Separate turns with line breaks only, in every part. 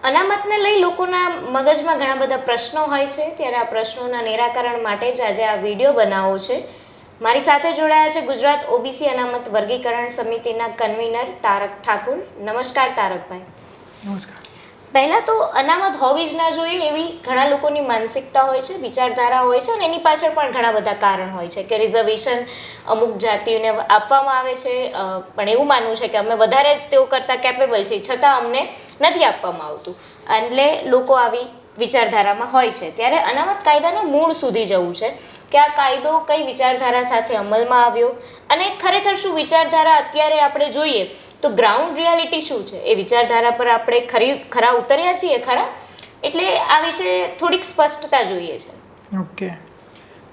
અનામતને લઈ લોકોના મગજમાં ઘણા બધા પ્રશ્નો હોય છે, ત્યારે આ પ્રશ્નોના નિરાકરણ માટે જ આજે આ વિડીયો બનાવવો છે. મારી સાથે જોડાયા છે ગુજરાત ઓબીસી અનામત વર્ગીકરણ સમિતિના કન્વીનર તારક ઠાકુર. નમસ્કાર તારકભાઈ.
નમસ્કાર.
પહેલાં તો અનામત હોવી જ ના જોઈએ એવી ઘણા લોકોની માનસિકતા હોય છે, વિચારધારા હોય છે, અને એની પાછળ પણ ઘણા બધા કારણ હોય છે કે રિઝર્વેશન અમુક જાતિઓને આપવામાં આવે છે, પણ એવું માનવું છે કે અમે વધારે તેઓ કરતાં કેપેબલ છીએ, છતાં અમને નથી આપવામાં આવતું, એટલે લોકો આવી વિચારધારામાં હોય છે. ત્યારે અનામત કાયદાના મૂળ સુધી જવું છે કે આ કાયદો કઈ વિચારધારા સાથે અમલમાં આવ્યો અને ખરેખર શું વિચારધારા અત્યારે આપણે જોઈએ તો ગ્રાઉન્ડ રિયાલિટી શું છે, એ વિચારધારા પર આપણે ખરા ઉતર્યા છીએ ખરા, એટલે આ વિશે થોડીક સ્પષ્ટતા જોઈએ છે.
ઓકે,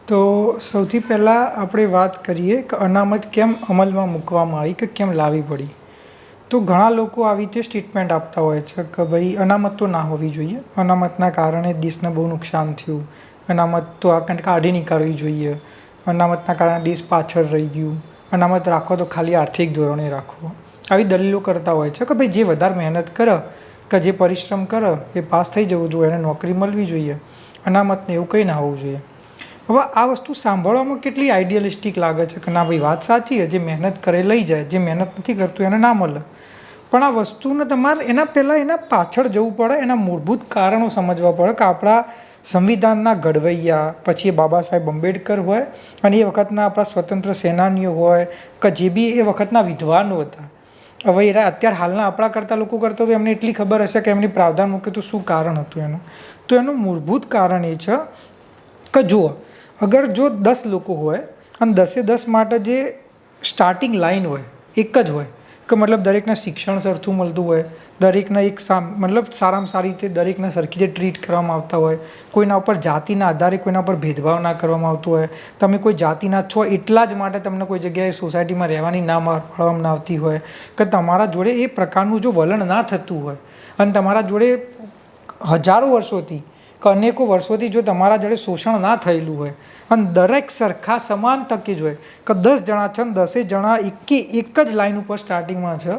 તો સૌથી પહેલાં આપણે વાત કરીએ કે અનામત કેમ અમલમાં મૂકવામાં આવી કે કેમ લાવવી પડી. તો ઘણા લોકો આવી રીતે સ્ટેટમેન્ટ આપતા હોય છે કે ભાઈ અનામત તો ના હોવી જોઈએ, અનામતના કારણે દેશને બહુ નુકસાન થયું, અનામત તો આપણે કાઢી નીકાળવી જોઈએ, અનામતના કારણે દેશ પાછળ રહી ગયું, અનામત રાખો તો ખાલી આર્થિક ધોરણે રાખો. આવી દલીલો કરતા હોય છે કે ભાઈ જે વધારે મહેનત કરે કે જે પરિશ્રમ કરે એ પાસ થઈ જવું જોઈએ, એને નોકરી મળવી જોઈએ, અનામતને એવું કંઈ ના હોવું જોઈએ. હવે આ વસ્તુ સાંભળવામાં કેટલી આઈડિયલિસ્ટિક લાગે છે કે ના ભાઈ વાત સાચી છે, જે મહેનત કરે લઈ જાય, જે મહેનત નથી કરતું એને ના મળે. પણ આ વસ્તુને તમારે એના પહેલાં એના પાછળ જવું પડે, એના મૂળભૂત કારણો સમજવા પડે કે આપણા સંવિધાનના ઘડવૈયા, પછી એ બાબા સાહેબ આંબેડકર હોય અને એ વખતના આપણા સ્વતંત્ર સેનાનીઓ હોય કે જે બી એ વખતના વિદ્વાનો હતા. હવે એ અત્યારે હાલના આપણા કરતા લોકો કરતા તો એમને એટલી ખબર હશે કે એમની પ્રાવધાન મૂકે તો શું કારણ હતું એનું. તો એનું મૂળભૂત કારણ એ છે કે જુઓ, અગર જો 10 લોકો હોય અને 10 માટે જે સ્ટાર્ટિંગ લાઈન હોય એક જ હોય કે મતલબ દરેકને શિક્ષણ સરખું મળતું હોય, દરેકને મતલબ સારામાં સારી રીતે દરેકને સરખી રીતે ટ્રીટ કરવામાં આવતા હોય, કોઈના ઉપર જાતિના આધારે કોઈના ઉપર ભેદભાવ ના કરવામાં આવતો હોય, તમે કોઈ જાતિના છો એટલા જ માટે તમને કોઈ જગ્યાએ સોસાયટીમાં રહેવાની ના પાડવામાં આવતી હોય, કે તમારા જોડે એ પ્રકારનું જો વલણ ના થતું હોય અને તમારા જોડે હજારો વર્ષોથી કે અનેકો વર્ષોથી જો તમારા જોડે શોષણ ના થયેલું હોય અને દરેક સરખા સમાન તકે જ હોય કે 10 જણા છે ને 10 જણા એક જ લાઈન ઉપર સ્ટાર્ટિંગમાં છે,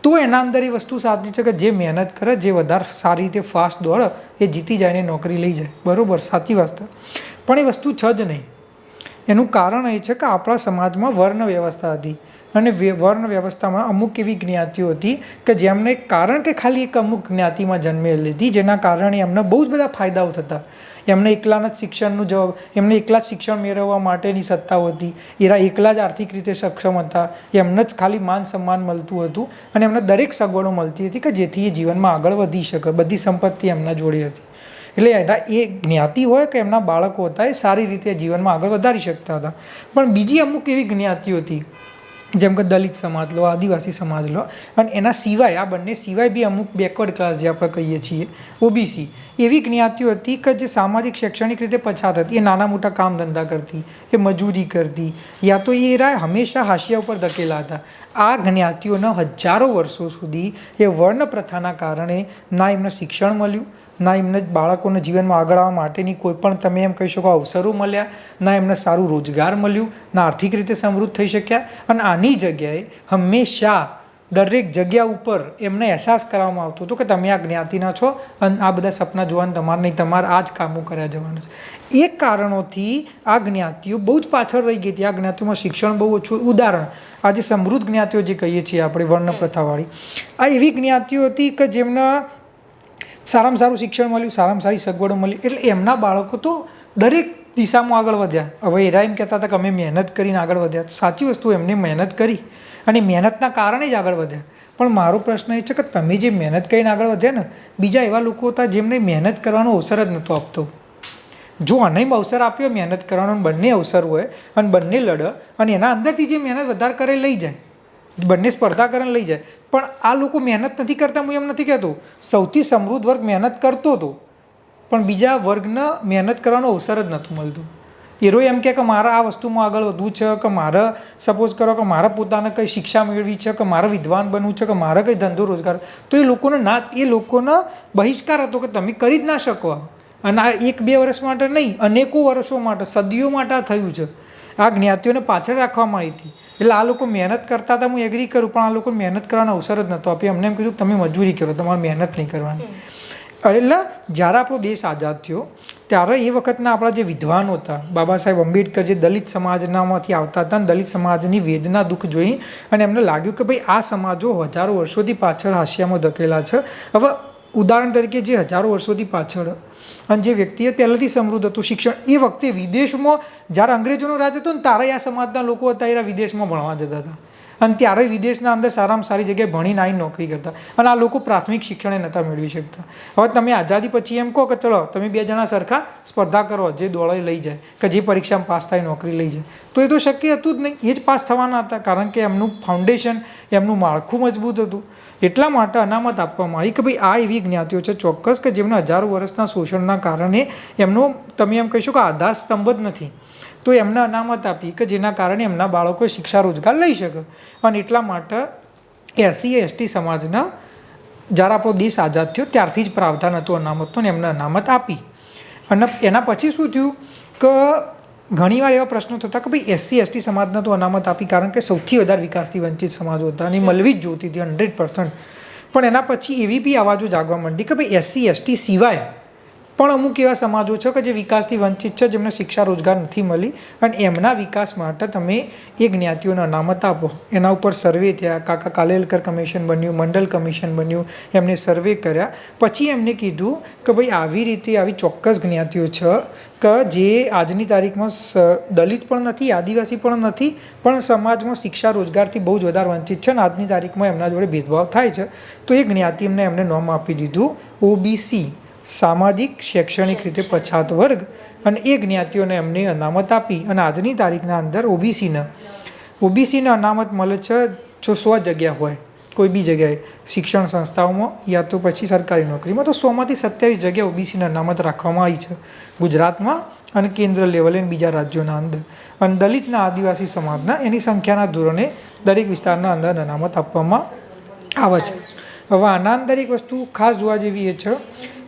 તો એના અંદર એ વસ્તુ સાચી છે કે જે મહેનત કરે, જે વધારે સારી રીતે ફાસ્ટ દોડે એ જીતી જાય ને નોકરી લઈ જાય. બરાબર, સાચી વાત છે. પણ એ વસ્તુ છે જ નહીં. એનું કારણ એ છે કે આપણા સમાજમાં વર્ણ વ્યવસ્થા હતી અને વર્ણ વ્યવસ્થામાં અમુક એવી જ્ઞાતિઓ હતી કે જેમને કારણ કે ખાલી એક અમુક જ્ઞાતિમાં જન્મેલી હતી, જેના કારણે એમને બહુ જ બધા ફાયદાઓ થતા. એમને એકલાના જ શિક્ષણનું જવાબ, એમને એકલા જ શિક્ષણ મેળવવા માટેની સત્તાઓ હતી, એરા એકલા જ આર્થિક રીતે સક્ષમ હતા, એમને જ ખાલી માન સન્માન મળતું હતું અને એમને દરેક સગવડો મળતી હતી કે જેથી એ જીવનમાં આગળ વધી શકે, બધી સંપત્તિ એમના જોડે હતી. એટલે એના એ જ્ઞાતિ હોય કે એમના બાળકો હતા એ સારી રીતે જીવનમાં આગળ વધારી શકતા હતા. પણ બીજી અમુક એવી જ્ઞાતિઓ હતી જેમ કે દલિત સમાજ લો, આદિવાસી સમાજ લો, અને એના સિવાય આ બંને સિવાય બી અમુક બેકવર્ડ ક્લાસ જે આપણે કહીએ છીએ ઓબીસી, એવી જ્ઞાતિઓ હતી કે જે સામાજિક શૈક્ષણિક રીતે પછાત હતી. એ નાના મોટા કામ ધંધા કરતી, એ મજૂરી કરતી, યા તો એ હંમેશા હાશિયા ઉપર ધકેલા હતા. આ જ્ઞાતિઓના હજારો વર્ષો સુધી એ વર્ણ પ્રથાના કારણે ના એમને શિક્ષણ મળ્યું, ના એમને બાળકોને જીવનમાં આગળ આવવા માટેની કોઈ પણ તમે એમ કહી શકો અવસરો મળ્યા, ના એમને સારું રોજગાર મળ્યું, ના આર્થિક રીતે સમૃદ્ધ થઈ શક્યા. અને આની જગ્યાએ હંમેશા દરેક જગ્યા ઉપર એમને અહેસાસ કરવામાં આવતો હતો કે તમે આ જ્ઞાતિના છો અને આ બધા સપના જોવાનું તમારે નહીં, તમારે આ જ કામો કર્યા જવાનું છે. એ કારણોથી આ જ્ઞાતિઓ બહુ જ પાછળ રહી ગઈ હતી. આ જ્ઞાતિઓમાં શિક્ષણ બહુ ઓછું. ઉદાહરણ, આજે સમૃદ્ધ જ્ઞાતિઓ જે કહીએ છીએ આપણે વર્ણ પ્રથાવાળી, આ એવી જ્ઞાતિઓ હતી કે જેમને સારામાં સારું શિક્ષણ મળ્યું, સારામાં સારી સગવડો મળી, એટલે એમના બાળકો તો દરેક દિશામાં આગળ વધ્યા. હવે એરા એમ કહેતા હતા કે અમે મહેનત કરીને આગળ વધ્યા. સાચી વસ્તુ, એમને મહેનત કરી અને મહેનતના કારણે જ આગળ વધ્યા. પણ મારો પ્રશ્ન એ છે કે તમે જે મહેનત કરીને આગળ વધ્યા ને, બીજા એવા લોકો હતા જેમને મહેનત કરવાનો અવસર જ નહોતો આપતો. જો આને અવસર આપ્યો મહેનત કરવાનો, બંને અવસર હોય અને બંને લડે અને એના અંદરથી જે મહેનત વધારે કરે લઈ જાય, બંને સ્પર્ધા કરીને લઈ જાય. પણ આ લોકો મહેનત નથી કરતા. હું એમ નથી કહેતો, સૌથી સમૃદ્ધ વર્ગ મહેનત કરતો હતો પણ બીજા વર્ગને મહેનત કરવાનો અવસર જ નહોતું મળતું. એરો એમ કે મારે આ વસ્તુમાં આગળ વધવું છે, કે મારે સપોઝ કરો કે મારે પોતાને કંઈ શિક્ષા મેળવી છે, કે મારે વિદ્વાન બનવું છે, કે મારે કંઈ ધંધો રોજગાર, તો એ લોકોનો બહિષ્કાર હતો કે તમે કરી જ ના શકો. અને આ 1-2 વર્ષ માટે નહીં, અનેકો વર્ષો માટે, સદીઓ માટે આ થયું છે. આ જ્ઞાતિઓને પાછળ રાખવામાં આવી હતી. એટલે આ લોકો મહેનત કરતા હતા, હું એગ્રી કરું, પણ આ લોકો મહેનત કરવાનો અવસર જ નહોતો આપ્યો. એમને એમ કીધું તમે મજૂરી કરો, તમારે મહેનત નહીં કરવાની. એટલે જ્યારે આપણો દેશ આઝાદ થયો ત્યારે એ વખતના આપણા જે વિદ્વાનો હતા, બાબા સાહેબ આંબેડકર, જે દલિત સમાજનામાંથી આવતા હતા, દલિત સમાજની વેદના દુઃખ જોઈ અને એમને લાગ્યું કે ભાઈ આ સમાજો હજારો વર્ષોથી પાછળ હાશિયામાં ધકેલા છે. હવે ઉદાહરણ તરીકે જે હજારો વર્ષોથી પાછળ અને જે વ્યક્તિએ પહેલાંથી સમૃદ્ધ હતું શિક્ષણ, એ વખતે વિદેશમાં જ્યારે અંગ્રેજોનો રાજ હતો ને ત્યારે આ સમાજના લોકો હતા એ વિદેશમાં ભણવા જતા હતા અને ત્યારે વિદેશના અંદર સારામાં સારી જગ્યાએ ભણીને આવીને નોકરી કરતા અને આ લોકો પ્રાથમિક શિક્ષણે નહોતા મેળવી શકતા. હવે તમે આઝાદી પછી એમ કહો કે ચલો તમે 2 જણા સરખા સ્પર્ધા કરો, જે દોડે લઈ જાય કે જે પરીક્ષામાં પાસ થાય નોકરી લઈ જાય, તો એ તો શક્ય હતું જ નહીં. એ જ પાસ થવાના હતા કારણ કે એમનું ફાઉન્ડેશન, એમનું માળખું મજબૂત હતું. એટલા માટે અનામત આપવામાં આવી કે ભાઈ આ એવી જ્ઞાતિઓ છે ચોક્કસ કે જેમને હજારો વર્ષના શોષણના કારણે એમનો તમે એમ કહીશો કે આધાર સ્તંભ જ નથી, તો એમને અનામત આપી કે જેના કારણે એમના બાળકો શિક્ષા રોજગાર લઈ શકે. અને એટલા માટે SC/ST સમાજના જ્યારે આપણો દેશ આઝાદ થયો ત્યારથી જ પ્રાવધાન હતું અનામતનો ને એમને અનામત આપી. અને એના પછી શું થયું કે ઘણીવાર એવા પ્રશ્નો થતા કે ભાઈ SC/ST સમાજને તો અનામત આપી કારણ કે સૌથી વધારે વિકાસથી વંચિત સમાજો હતા અને મળવી જ જોતી હતી 100%. પણ એના પછી એવી બી આવાજો જાગવા માંડી કે ભાઈ SC/ST સિવાય પણ અમુક એવા સમાજો છે કે જે વિકાસથી વંચિત છે, જેમને શિક્ષા રોજગાર નથી મળી અને એમના વિકાસ માટે તમે એ જ્ઞાતિઓને અનામત આપો. એના ઉપર સર્વે થયા, કાકા કાલેલકર કમિશન બન્યું, મંડલ કમિશન બન્યું, એમને સર્વે કર્યા. પછી એમને કીધું કે ભાઈ આવી રીતે આવી ચોક્કસ જ્ઞાતિઓ છે કે જે આજની તારીખમાં દલિત પણ નથી, આદિવાસી પણ નથી, પણ સમાજમાં શિક્ષા રોજગારથી બહુ જ વધારે વંચિત છે અને આજની તારીખમાં એમના જોડે ભેદભાવ થાય છે. તો એ જ્ઞાતિ એમને નામ આપી દીધું OBC, સામાજિક શૈક્ષણિક રીતે પછાત વર્ગ. અને એ જ્ઞાતિઓને એમને અનામત આપી અને આજની તારીખના અંદર ઓબીસીને અનામત મળે છે જો 100 જગ્યા હોય કોઈ બી જગ્યાએ શિક્ષણ સંસ્થાઓમાં યા તો પછી સરકારી નોકરીમાં, તો 100માંથી 27 જગ્યા ઓબીસીને અનામત રાખવામાં આવી છે ગુજરાતમાં અને કેન્દ્ર લેવલે બીજા રાજ્યોના અંદર. અને દલિતના આદિવાસી સમાજના એની સંખ્યાના ધોરણે દરેક વિસ્તારના અંદર અનામત આપવામાં આવે છે. હવે આના અંદર એક વસ્તુ ખાસ જોવા જેવી એ છે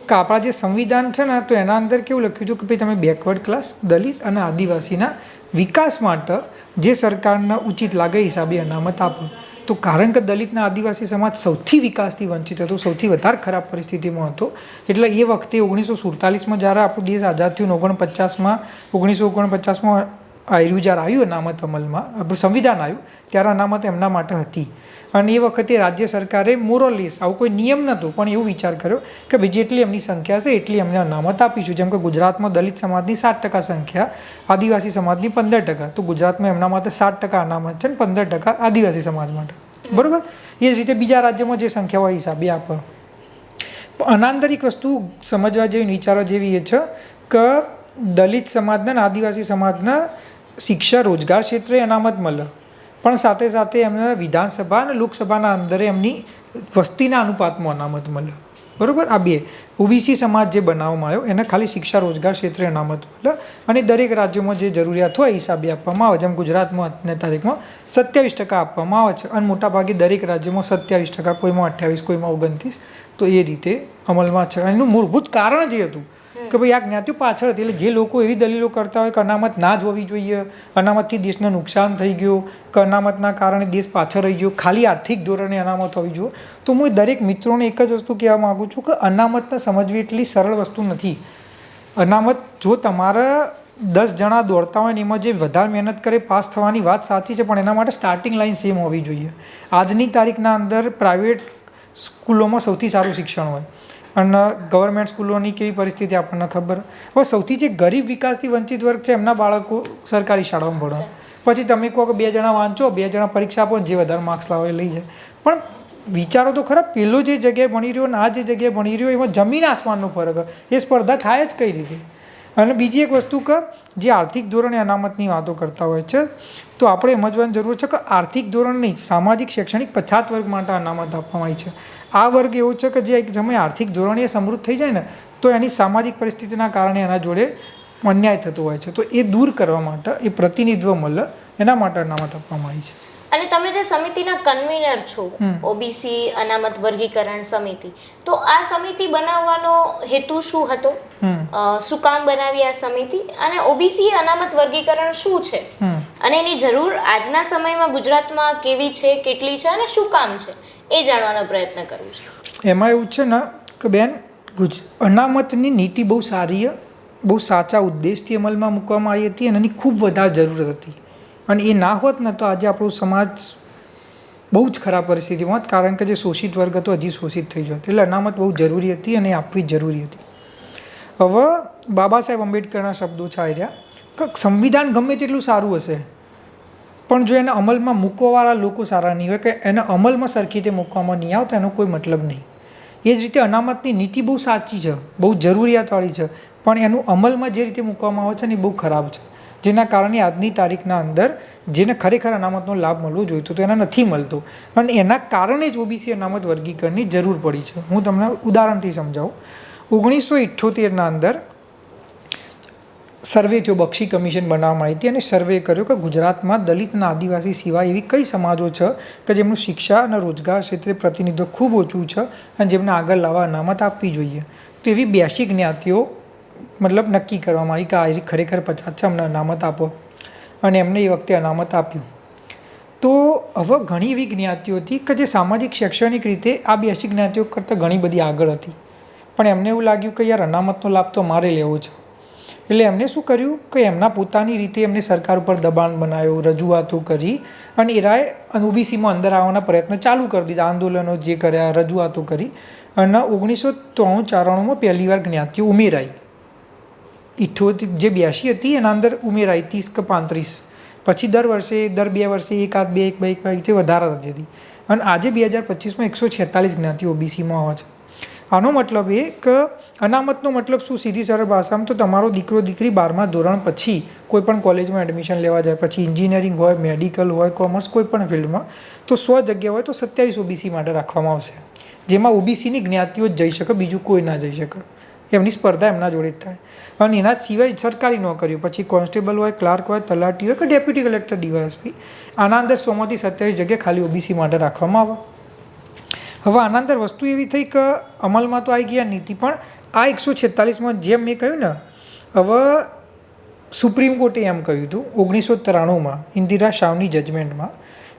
કે આપણા જે સંવિધાન છે ને, તો એના અંદર કેવું લખ્યું હતું કે ભાઈ તમે બેકવર્ડ ક્લાસ, દલિત અને આદિવાસીના વિકાસ માટે જે સરકારને ઉચિત લાગે હિસાબે અનામત આપો. તો કારણ કે દલિતના આદિવાસી સમાજ સૌથી વિકાસથી વંચિત હતો, સૌથી વધારે ખરાબ પરિસ્થિતિમાં હતો, એટલે એ વખતે 1947માં જ્યારે આપણો દેશ આઝાદ થયો, 1949માં આવ્યું જ્યારે આવ્યું અનામત અમલમાં, આપણું સંવિધાન આવ્યું ત્યારે અનામત એમના માટે હતી. અને એ વખતે રાજ્ય સરકારે મોરલેસ આવું કોઈ નિયમ નહોતો પણ એવું વિચાર કર્યો કે ભાઈ જેટલી એમની સંખ્યા છે એટલી એમને અનામત આપીશું. જેમ કે ગુજરાતમાં દલિત સમાજની 7% સંખ્યા, આદિવાસી સમાજની 15%, તો ગુજરાતમાં એમના માટે 7% અનામત છે ને 15% આદિવાસી સમાજ માટે, બરાબર. એ જ રીતે બીજા રાજ્યોમાં જે સંખ્યા હોય હિસાબે આપે. અનાંતરિક વસ્તુ સમજવા જેવી, વિચારવા જેવી એ છે કે દલિત સમાજના અને આદિવાસી સમાજના શિક્ષા રોજગાર ક્ષેત્રે અનામત મળે, પણ સાથે સાથે એમને વિધાનસભા અને લોકસભાના અંદર એમની વસ્તીના અનુપાતમાં અનામત મળે, બરાબર. આ બે ઓબીસી સમાજ જે બનાવવામાં આવ્યો એને ખાલી શિક્ષા રોજગાર ક્ષેત્રે અનામત મળે અને દરેક રાજ્યોમાં જે જરૂરિયાત હોય હિસાબે આપવામાં આવે. જેમ ગુજરાતમાં આજની તારીખમાં 27% આપવામાં આવે છે અને મોટાભાગે દરેક રાજ્યમાં 27%, કોઈમાં 28%, કોઈમાં 29%, તો એ રીતે અમલમાં છે. એનું મૂળભૂત કારણ જ એ હતું કે ભાઈ આ જ્ઞાતિઓ પાછળ હતી. એટલે જે લોકો એવી દલીલો કરતા હોય કે અનામત ના જ હોવી જોઈએ, અનામતથી દેશને નુકસાન થઈ ગયું, કે અનામતના કારણે દેશ પાછળ રહી ગયો, ખાલી આર્થિક ધોરણે અનામત હોવી જોઈએ, તો હું દરેક મિત્રોને એક જ વસ્તુ કહેવા માગું છું કે અનામતને સમજવી એટલી સરળ વસ્તુ નથી. અનામત જો તમારે 10 જણા દોડતા હોય ને એમાં જે વધારે મહેનત કરે પાસ થવાની વાત સાચી છે, પણ એના માટે સ્ટાર્ટિંગ લાઇન સેમ હોવી જોઈએ. આજની તારીખના અંદર પ્રાઇવેટ સ્કૂલોમાં સૌથી સારું શિક્ષણ હોય અને ગવર્મેન્ટ સ્કૂલોની કેવી પરિસ્થિતિ આપણને ખબર. હવે સૌથી જે ગરીબ વિકાસથી વંચિત વર્ગ છે એમના બાળકો સરકારી શાળામાં ભણે. પછી તમે કહો કે 2 જણા વાંચો, 2 જણા પરીક્ષા આપો, જે વધારે માર્ક્સ લાવે લઈ જાય. પણ વિચારો તો ખરા, પેલો જે જગ્યાએ ભણી રહ્યો અને આ જે જગ્યાએ ભણી રહ્યો એમાં જમીન આસમાનનો ફરક. એ સ્પર્ધા થાય જ કઈ રીતે. અને બીજી એક વસ્તુ કે જે આર્થિક ધોરણે અનામતની વાતો કરતા હોય છે, તો આપણે સમજવાની જરૂર છે કે આર્થિક ધોરણ નહીં, સામાજિક શૈક્ષણિક પછાત વર્ગ માટે અનામત આપવામાં આવી છે. આ વર્ગ એવો છે કે જે એક સમયે આર્થિક ધોરણે સમૃદ્ધ થઈ જાય ને, તો એની સામાજિક પરિસ્થિતિના કારણે એના જોડે અન્યાય થતો હોય છે. તો એ દૂર કરવા માટે, એ પ્રતિનિધિત્વ મળે એના માટે અનામત આપવામાં આવી છે.
અને તમે જે સમિતિના કન્વીનર છો, ઓબીસી અનામત વર્ગીકરણ સમિતિ, તો આ સમિતિ બનાવવાનો હેતુ શું હતો? શું કામ બનાવી આ સમિતિ, અને ઓબીસી અનામત વર્ગીકરણ શું છે અને એની જરૂર આજના સમયમાં ગુજરાતમાં કેવી છે, કેટલી છે અને શું કામ છે, એ જાણવાનો પ્રયત્ન કરું છું.
એમાં એવું છે ને કે બેન, અનામતની નીતિ બહુ સારી, બહુ સાચા ઉદ્દેશથી અમલમાં મૂકવામાં આવી હતી અને એની ખૂબ વધારે જરૂરત હતી. અને એ ના હોત ને તો આજે આપણો સમાજ બહુ જ ખરાબ પરિસ્થિતિમાં હોત, કારણ કે જે શોષિત વર્ગ હતો હજી શોષિત થઈ જતો. એટલે અનામત બહુ જરૂરી હતી અને આપવી જ જરૂરી હતી. હવે બાબા સાહેબ આંબેડકરના શબ્દો છે રહ્યા કે સંવિધાન ગમે તેટલું સારું હશે, પણ જો એને અમલમાં મૂકવાવાળા લોકો સારા નહીં હોય, કે એને અમલમાં સરખી રીતે મૂકવામાં નહીં આવતા, એનો કોઈ મતલબ નહીં. એ જ રીતે અનામતની નીતિ બહુ સાચી છે, બહુ જરૂરિયાતવાળી છે, પણ એનું અમલમાં જે રીતે મૂકવામાં આવે છે ને એ બહુ ખરાબ છે. જેના કારણે આજની તારીખના અંદર જેને ખરેખર અનામતનો લાભ મળવો જોઈતો તો એને નથી મળતો, અને એના કારણે જ ઓબીસી અનામત વર્ગીકરણની જરૂર પડી છે. હું તમને ઉદાહરણથી સમજાવું. 1978ના અંદર સર્વે થયો, બક્ષી કમિશન બનાવવામાં આવી હતી અને સર્વે કર્યો કે ગુજરાતમાં દલિત અને આદિવાસી સિવાય એવી કઈ સમાજો છે કે જેમનું શિક્ષા અને રોજગાર ક્ષેત્રે પ્રતિનિધિત્વ ખૂબ ઓછું છે અને જેમને આગળ લાવવા અનામત આપવી જોઈએ. તો એવી 82 જ્ઞાતિઓ મતલબ નક્કી કરવામાં આવી કે આ ખરેખર 50 છે, અમને અનામત આપો, અને એમને એ વખતે અનામત આપ્યું. તો હવે ઘણી એવી જ્ઞાતિઓ હતી કે જે સામાજિક શૈક્ષણિક રીતે આ 82 જ્ઞાતિઓ કરતાં ઘણી બધી આગળ હતી, પણ એમને એવું લાગ્યું કે યાર અનામતનો લાભ તો મારે લેવો છે. એટલે એમને શું કર્યું કે એમના પોતાની રીતે એમને સરકાર ઉપર દબાણ બનાવ્યો, રજૂઆતો કરી, અને એરાએ ઓબીસીમાં અંદર આવવાના પ્રયત્ન ચાલુ કરી દીધા, આંદોલનો જે કર્યા, રજૂઆતો કરી, અને 1993-94માં પહેલી વાર જ્ઞાતિઓ ઉમેરાઈ. 78 જે 82 હતી એના અંદર ઉમેરાઈ 30 કે 35, પછી દર વર્ષે દર 2 વર્ષે એકાદ બે રીતે વધારા થતી હતી, અને આજે 2025માં 146 જ્ઞાતિઓ ઓબીસીમાં આવે છે. આનો મતલબ એ કે અનામતનો મતલબ શું, સીધી સરળ ભાષામાં તો તમારો દીકરો દીકરી 12મા ધોરણ પછી કોઈ પણ કોલેજમાં એડમિશન લેવા જાય, પછી એન્જિનિયરિંગ હોય, મેડિકલ હોય, કોમર્સ, કોઈ પણ ફિલ્ડમાં, તો 100 જગ્યા હોય તો 27 ઓબીસી માટે રાખવામાં આવશે, જેમાં ઓબીસીની જ્ઞાતિઓ જ જઈ શકે, બીજું કોઈ ના જઈ શકે. એમની સ્પર્ધા એમના જોડે જ થાય. અને એના સિવાય સરકારી નોકરીઓ, પછી કોન્સ્ટેબલ હોય, ક્લાર્ક હોય, તલાટી હોય કે ડેપ્યુટી કલેક્ટર, ડીવાયએસપી, આના અંદર 100માંથી 27 જગ્યા ખાલી ઓબીસી માટે રાખવામાં આવે. હવે આના અંદર વસ્તુ એવી થઈ કે અમલમાં તો આવી ગયા નીતિ, પણ આ 146માં જેમ મેં કહ્યું ને, હવે સુપ્રીમ કોર્ટે એમ કહ્યું હતું 1993માં ઇન્દિરા શાહની જજમેન્ટમાં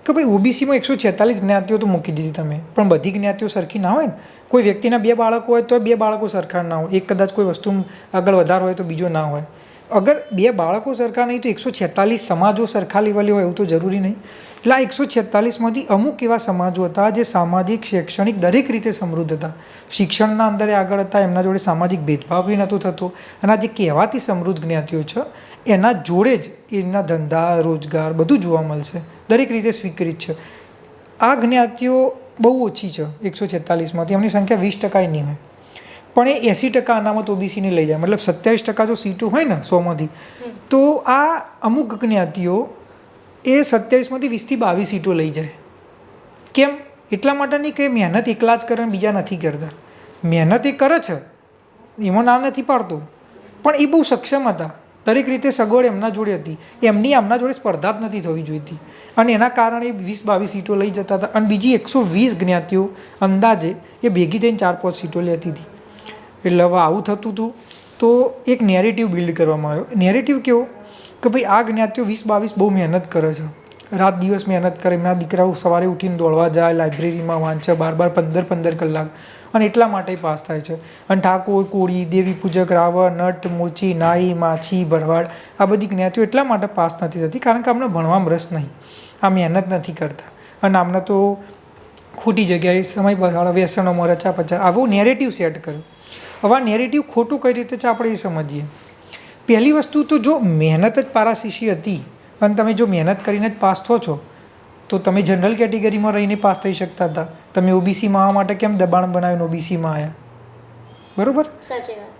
કે ભાઈ ઓબીસીમાં 146 જ્ઞાતિઓ તો મૂકી દીધી તમે, પણ બધી જ્ઞાતિઓ સરખી ના હોય ને. કોઈ વ્યક્તિના 2 બાળકો હોય તો 2 બાળકો સરખા ના હોય, એક કદાચ કોઈ વસ્તુ આગળ વધારે હોય તો બીજો ના હોય. અગર 2 બાળકો સરખા નહીં તો 146 સમાજો સરખા લેવલે હોય એવું તો જરૂરી નહીં. એટલે આ 146માંથી અમુક એવા સમાજો હતા જે સામાજિક, શૈક્ષણિક દરેક રીતે સમૃદ્ધ હતા, શિક્ષણના અંદર આગળ હતા, એમના જોડે સામાજિક ભેદભાવ બી નહોતો થતો, અને આ જે કહેવાતી સમૃદ્ધ જ્ઞાતિઓ છે એના જોડે જ એમના ધંધા, રોજગાર બધું જોવા મળશે, દરેક રીતે સ્વીકૃત છે. આ જ્ઞાતિઓ બહુ ઓછી છે 146માંથી, એમની સંખ્યા 20% નહીં હોય, પણ એ 80% અનામત ઓબીસીને લઈ જાય, મતલબ 27% જો સીટો હોય ને 100માંથી, તો આ અમુક જ્ઞાતિઓ એ 27માંથી 20 થી 22 સીટો લઈ જાય. કેમ? એટલા માટે નહીં કે મહેનત એકલા જ કરે બીજા નથી કરતા, મહેનત એ કરે છે, એમાં ના નથી પાડતો, પણ એ બહુ સક્ષમ હતા, દરેક રીતે સગવડ એમના જોડે હતી, એમની આમના જોડે સ્પર્ધા જ નથી થવી જોઈતી, અને એના કારણે 20-22 સીટો લઈ જતા હતા. અને બીજી 120 જ્ઞાતિઓ અંદાજે એ ભેગી થઈને 4-5 સીટો લેતી હતી. એટલે હવે આવું થતું હતું, તો એક નેરેટિવ બિલ્ડ કરવામાં આવ્યો. નેરેટિવ કેવો કે ભાઈ આ જ્ઞાતિઓ 20-22 બહુ મહેનત કરે છે, રાત દિવસ મહેનત કરે, એમના દીકરાઓ સવારે ઉઠીને દોડવા જાય, લાઇબ્રેરીમાં વાંચે 12-12, 15-15 કલાક, અને એટલા માટે પાસ થાય છે. અને ઠાકોર, કોળી, દેવી પૂજક, રાવણ, નટ, મોચી, નાઈ, માછી, ભરવાડ, આ બધી જ્ઞાતિઓ એટલા માટે પાસ નથી થતી કારણ કે અમને ભણવામાં રસ નહીં, આ મહેનત નથી કરતા, અને આમને તો ખોટી જગ્યાએ સમય બગાડો, વ્યસનોમાં રચા પચા, આવો નેરેટિવ સેટ કર્યો. હવે આ નેરેટિવ ખોટું કઈ રીતે છે આપણે એ સમજીએ. પહેલી વસ્તુ તો જો મહેનત જ પારાશીશી હતી અને તમે જો મહેનત કરીને જ પાસ થો છો તો તમે જનરલ કેટેગરીમાં રહીને પાસ થઈ શકતા હતા. તમે ઓબીસીમાં આવવા માટે કેમ દબાણ બનાવીને ઓબીસીમાં આવ્યા? બરાબર.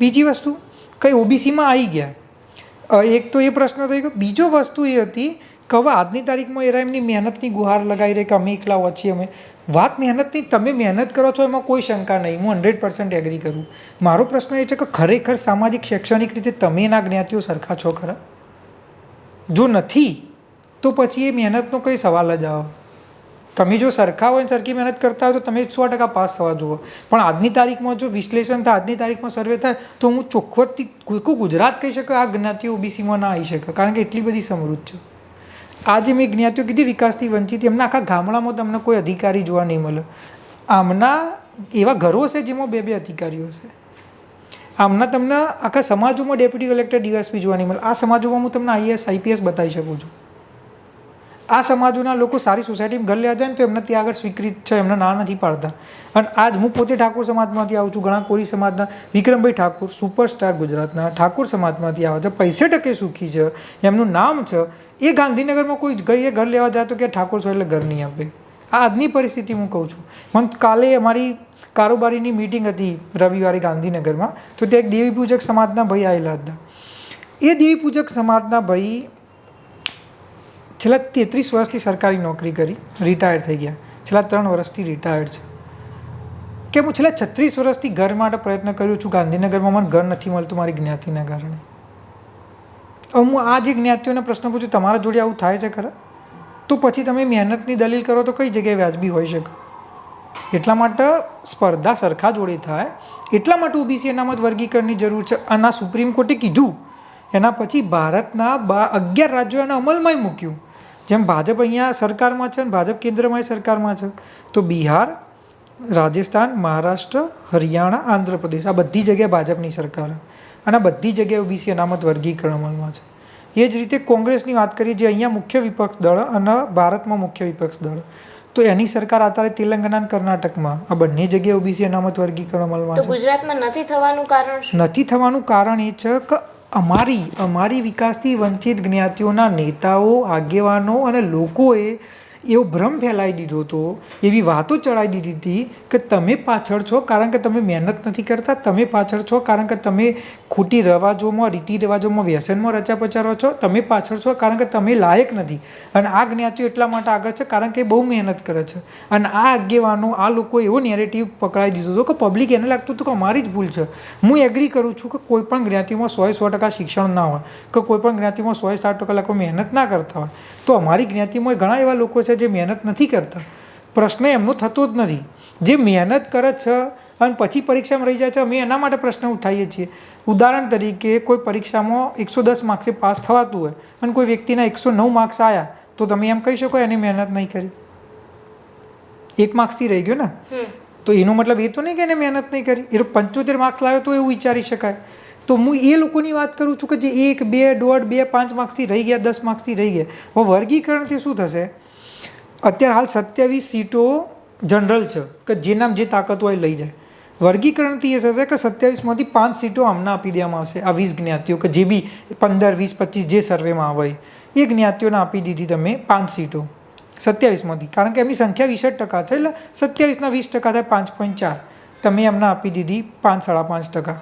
બીજી વસ્તુ કઈ ઓબીસીમાં આવી ગયા, એક તો એ પ્રશ્ન થઈ ગયો. બીજો વસ્તુ એ હતી કે હવે આજની તારીખમાં એરા એમની મહેનતની ગુહાર લગાવી રહી કે અમે એકલા વાંચીએ. અમે વાત મહેનતની, તમે મહેનત કરો છો એમાં કોઈ શંકા નહીં, હું 100% એગ્રી કરું. મારો પ્રશ્ન એ છે કે ખરેખર સામાજિક શૈક્ષણિક રીતે તમે એના જ્ઞાતિઓ સરખા છો ખરા? જો નથી તો પછી એ મહેનતનો કંઈ સવાલ જ આવે. તમે જો સરખા હોય સરખી મહેનત કરતા હોય તો તમે 100% પાસ થવા જુઓ, પણ આજની તારીખમાં જો વિશ્લેષણ થાય, આજની તારીખમાં સર્વે થાય તો હું ચોખ્ખવટથી કોઈ ગુજરાત કહી શકે આ જ્ઞાતિઓ ઓબીસીમાં ના આવી શકે, કારણ કે એટલી બધી સમૃદ્ધ છે. આજે મેં જ્ઞાતિઓ કીધી વિકાસથી વંચિત, એમના આખા ગામડામાં તમને કોઈ અધિકારી જોવા નહીં મળે. આમના એવા ઘરો છે જેમાં 2-2 અધિકારીઓ છે. આમના તમને આખા સમાજોમાં ડેપ્યુટી કલેક્ટર ડીવાયએસપી જોવા નહીં મળે. આ સમાજોમાં હું તમને આઈએએસ આઈપીએસ બતાવી શકું છું. આ સમાજોના લોકો સારી સોસાયટીમાં ઘર લેવા જાય ને તો એમને ત્યાં આગળ સ્વીકૃત છે, એમને ના નથી પાડતા. અને આજ હું પોતે ઠાકોર સમાજમાંથી આવું છું, ઘણા કોરી સમાજના વિક્રમભાઈ ઠાકોર સુપરસ્ટાર ગુજરાતના ઠાકોર સમાજમાંથી આવે છે, 65% સુખી છે, એમનું નામ છે. એ ગાંધીનગરમાં કોઈ ગઈએ ઘર લેવા જાય તો કે ઠાકોર છો એટલે ઘર નહીં આપે. આ આજની પરિસ્થિતિ હું કહું છું. મને કાલે અમારી કારોબારીની મિટિંગ હતી રવિવારે ગાંધીનગરમાં, તો ત્યાં એક દેવી પૂજક સમાજના ભાઈ આવેલા હતા. એ દેવી પૂજક સમાજના ભાઈ છેલ્લા 33 વર્ષથી સરકારી નોકરી કરી, રિટાયર થઈ ગયા. છેલ્લા 3 વર્ષથી રિટાયર્ડ છે. કે હું છેલ્લા 36 વર્ષથી ઘર માટે પ્રયત્ન કર્યો છું ગાંધીનગરમાં, મને ઘર નથી મળતું મારી જ્ઞાતિના કારણે. હું આ જે જ્ઞાતિઓના પ્રશ્ન પૂછું, તમારા જોડે આવું થાય છે ખરા? તો પછી તમે મહેનતની દલીલ કરો તો કઈ જગ્યાએ વ્યાજબી હોઈ શકે? એટલા માટે સ્પર્ધા સરખા જોડે થાય, એટલા માટે ઓબીસી અનામત વર્ગીકરણની જરૂર છે. અને સુપ્રીમ કોર્ટે કીધું એના પછી ભારતના 11 રાજ્યો એને અમલમાં મૂક્યું. જેમ ભાજપ અહીંયા સરકારમાં છે ને ભાજપ કેન્દ્રમાં સરકારમાં છે, તો બિહાર, રાજસ્થાન, મહારાષ્ટ્ર, હરિયાણા, આંધ્રપ્રદેશ આ બધી જગ્યાએ ભાજપની સરકાર, અને બધી જગ્યાએ ઓબીસી અનામત વર્ગીકરણ અમલમાં છે. એ જ રીતે કોંગ્રેસની વાત કરીએ, જે અહીંયા મુખ્ય વિપક્ષ દળ અને ભારતમાં મુખ્ય વિપક્ષ દળ, તો એની સરકાર અત્યારે તેલંગાણા અને કર્ણાટકમાં આ બંને જગ્યાએ ઓબીસી અનામત વર્ગીકરણ અમલમાં છે.
તો ગુજરાતમાં નથી થવાનું કારણ શું?
નથી થવાનું કારણ એ છે કે અમારી વિકાસથી વંચિત જ્ઞાતિઓના નેતાઓ, આગેવાનો અને લોકોએ એવો ભ્રમ ફેલાવી દીધો હતો, એવી વાતો ચડાવી દીધી હતી કે તમે પાછળ છો કારણ કે તમે મહેનત નથી કરતા, તમે પાછળ છો કારણ કે તમે ખોટી રવાજોમાં, રીતિ રિવાજોમાં, વ્યસનમાં રચા પચારો છો, તમે પાછળ છો કારણ કે તમે લાયક નથી. અને આ જ્ઞાતિઓ એટલા માટે આગળ છે કારણ કે બહુ મહેનત કરે છે. અને આ આગેવાનો, આ લોકો એવો નેરેટિવ પકડાવી દીધો હતો કે પબ્લિક એને લાગતું હતું કે અમારી જ ભૂલ છે. હું એગ્રી કરું છું કે કોઈ પણ જ્ઞાતિમાં 100% શિક્ષણ ના હોય, કે કોઈ પણ જ્ઞાતિમાં 160% લોકો મહેનત ના કરતા હોય, તો અમારી જ્ઞાતિમાં ઘણા એવા લોકો છે જે મહેનત નથી કરતા. પ્રશ્ન એમનો થતો જ નથી. જે મહેનત કરે છે અને પછી પરીક્ષામાં રહી જાય છે, અમે એના માટે પ્રશ્ન ઉઠાવીએ છીએ. ઉદાહરણ તરીકે કોઈ પરીક્ષામાં 110 માર્ક્સે પાસ થવાતું હોય અને કોઈ વ્યક્તિના 109 માર્ક્સ આવ્યા, તો તમે એમ કહી શકો એને મહેનત નહીં કરી? 1 માર્ક્સથી રહી ગયો ને, તો એનો મતલબ એ તો નહીં કે એને મહેનત નહીં કરી. એ 75 માર્ક્સ લાવ્યો તો એવું વિચારી શકાય. તો હું એ લોકોની વાત કરું છું કે જે 1, 2, 1.5, 2, 5 માર્ક્સથી રહી ગયા, 10 માર્ક્સથી રહી ગયા. હવે વર્ગીકરણથી શું થશે? અત્યારે હાલ 27 સીટો જનરલ છે કે જેનામ જે તાકાત હોય લઈ જાય. વર્ગીકરણથી એ થશે કે 27માંથી 5 સીટો આમને આપી દેવામાં આવશે. આ 20 જ્ઞાતિઓ કે જે બી 15, 20, 25 જે સર્વેમાં આવે એ જ્ઞાતિઓને આપી દીધી તમે 5 સીટો 27માંથી, કારણ કે એમની સંખ્યા 20% છે, એટલે 27ના 20% થાય 5.4. તમે એમને આપી દીધી 5-5.5%.